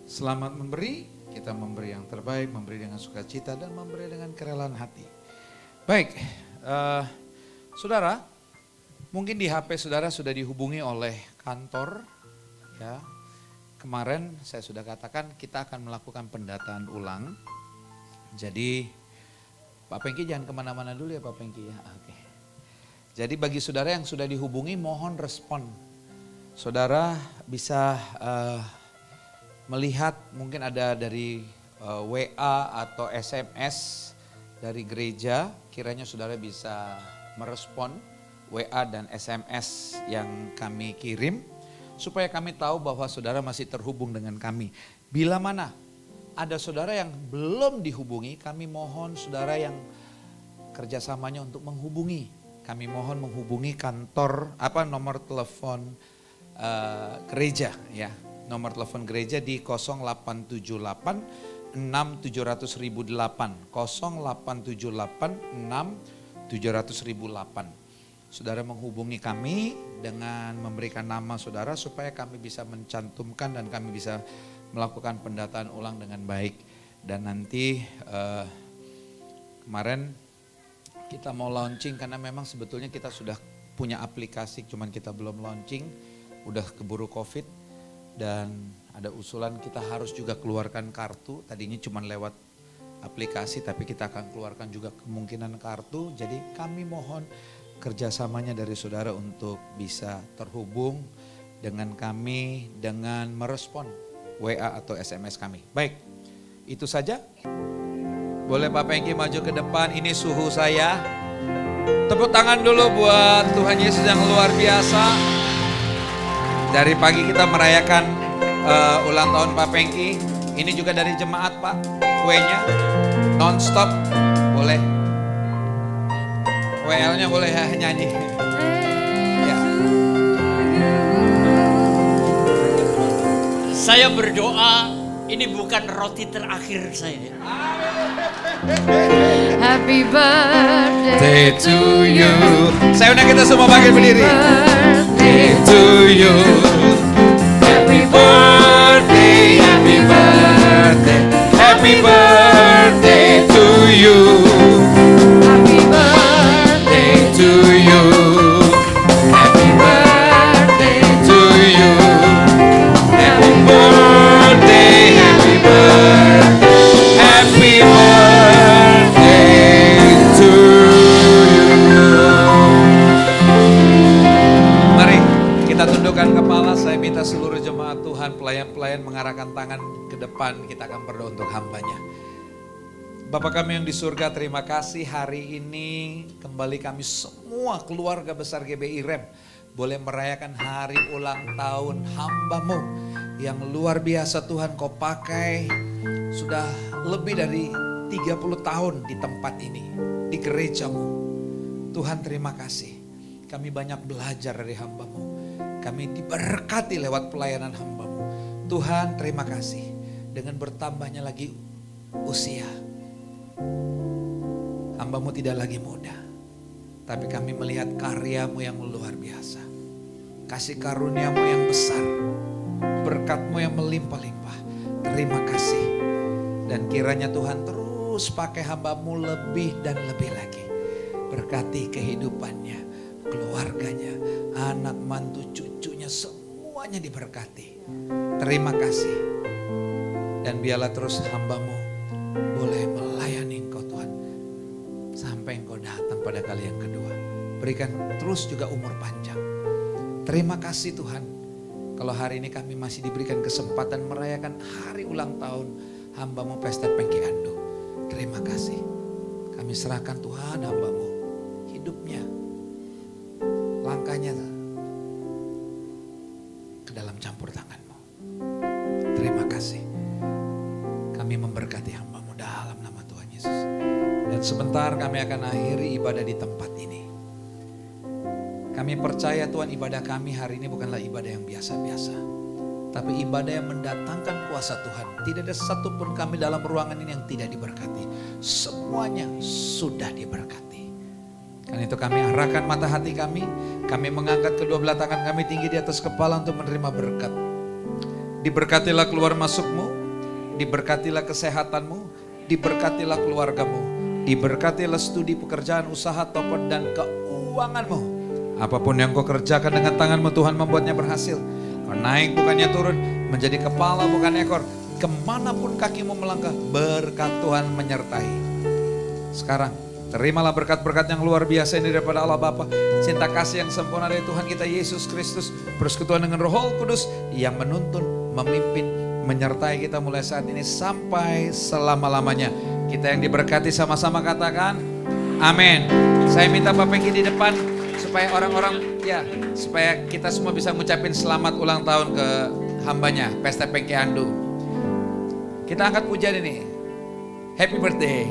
Selamat memberi, kita memberi yang terbaik, memberi dengan sukacita dan memberi dengan kerelaan hati. Baik, saudara, mungkin di HP saudara sudah dihubungi oleh kantor, ya. Kemarin saya sudah katakan kita akan melakukan pendataan ulang. Jadi Pak Pengki jangan kemana-mana dulu ya Pak Pengki ya. Oke. Jadi bagi saudara yang sudah dihubungi mohon respon. Saudara bisa melihat mungkin ada dari WA atau SMS dari gereja. Kiranya saudara bisa merespon WA dan SMS yang kami kirim, supaya kami tahu bahwa saudara masih terhubung dengan kami. Bila mana ada saudara yang belum dihubungi, kami mohon saudara yang kerjasamanya untuk menghubungi. Kami mohon menghubungi kantor, nomor telepon gereja ya. Nomor telepon gereja di 0878 6700008, 0878 6700008. Saudara menghubungi kami dengan memberikan nama saudara supaya kami bisa mencantumkan dan kami bisa melakukan pendataan ulang dengan baik. Dan nanti kemarin kita mau launching karena memang sebetulnya kita sudah punya aplikasi, cuman kita belum launching, udah keburu COVID. Dan ada usulan kita harus juga keluarkan kartu, tadinya cuman lewat aplikasi tapi kita akan keluarkan juga kemungkinan kartu. Jadi kami mohon kerjasamanya dari saudara untuk bisa terhubung dengan kami dengan merespon WA atau SMS kami. Baik, itu saja. Boleh Pak Pengki maju ke depan, ini suhu saya. Tepuk tangan dulu buat Tuhan Yesus yang luar biasa. Dari pagi kita merayakan ulang tahun Pak Pengki. Ini juga dari jemaat Pak, kuenya non-stop, boleh. WL-nya boleh ya, nyanyi. Ya. Saya berdoa ini bukan roti terakhir saya. Happy birthday To you. Saya undang kita semua bangkit berdiri. Birthday to you. Happy birthday, happy birthday, happy birthday to you. Happy birthday To you. Happy birthday to you. Happy birthday, happy birthday, happy birthday to you. Mari kita tundukkan kepala. Saya minta seluruh jemaat Tuhan, pelayan-pelayan mengarahkan tangan ke depan. Kita akan berdoa untuk hambanya. Bapa kami yang di surga, terima kasih hari ini kembali kami semua keluarga besar GBI Rem boleh merayakan hari ulang tahun hamba-Mu yang luar biasa. Tuhan, Kau pakai sudah lebih dari 30 tahun di tempat ini, di gereja-Mu. Tuhan, terima kasih. Kami banyak belajar dari hamba-Mu. Kami diberkati lewat pelayanan hamba-Mu. Tuhan, terima kasih. Dengan bertambahnya lagi usia, hamba-Mu tidak lagi muda, tapi kami melihat karya-Mu yang luar biasa. Kasih karunia-Mu yang besar, berkat-Mu yang melimpah-limpah. Terima kasih. Dan kiranya Tuhan terus pakai hamba-Mu lebih dan lebih lagi. Berkati kehidupannya, keluarganya, anak, mantu, cucunya, semuanya diberkati. Terima kasih. Dan biarlah terus hamba-Mu boleh melayani Engkau Tuhan, sampai Engkau datang pada kali yang kedua. Berikan terus juga umur panjang. Terima kasih Tuhan, kalau hari ini kami masih diberikan kesempatan merayakan hari ulang tahun hamba-Mu Pastor Pengki Andu. Terima kasih. Kami serahkan Tuhan hamba-Mu, hidupnya, langkahnya ke dalam campur tangan-Mu. Terima kasih. Kami memberkati hamba-Mu dalam nama Tuhan Yesus. Dan sebentar kami akan akhiri ibadah di tempat ini. Kami percaya Tuhan, ibadah kami hari ini bukanlah ibadah yang biasa-biasa, tapi ibadah yang mendatangkan kuasa Tuhan. Tidak ada satupun kami dalam ruangan ini yang tidak diberkati. Semuanya sudah diberkati. Karena itu kami arahkan mata hati kami mengangkat kedua belah tangan kami tinggi di atas kepala untuk menerima berkat. Diberkatilah keluar masukmu, diberkatilah kesehatanmu, diberkatilah keluargamu, diberkatilah studi, pekerjaan, usaha, toko, dan keuanganmu. Apapun yang kau kerjakan dengan tanganmu, Tuhan membuatnya berhasil. Kau naik bukannya turun, menjadi kepala bukan ekor. Kemanapun kakimu melangkah, berkat Tuhan menyertai. Sekarang, terimalah berkat-berkat yang luar biasa ini daripada Allah Bapa. Cinta kasih yang sempurna dari Tuhan kita Yesus Kristus, persekutuan dengan Roh Kudus yang menuntun, memimpin, menyertai kita mulai saat ini sampai selama-lamanya. Kita yang diberkati sama-sama katakan, amin. Saya minta Pak Pengki di depan, supaya orang-orang, supaya kita semua bisa ngucapin selamat ulang tahun ke hambanya, Pastor Pengki Andu. Kita angkat pujian ini. Happy birthday.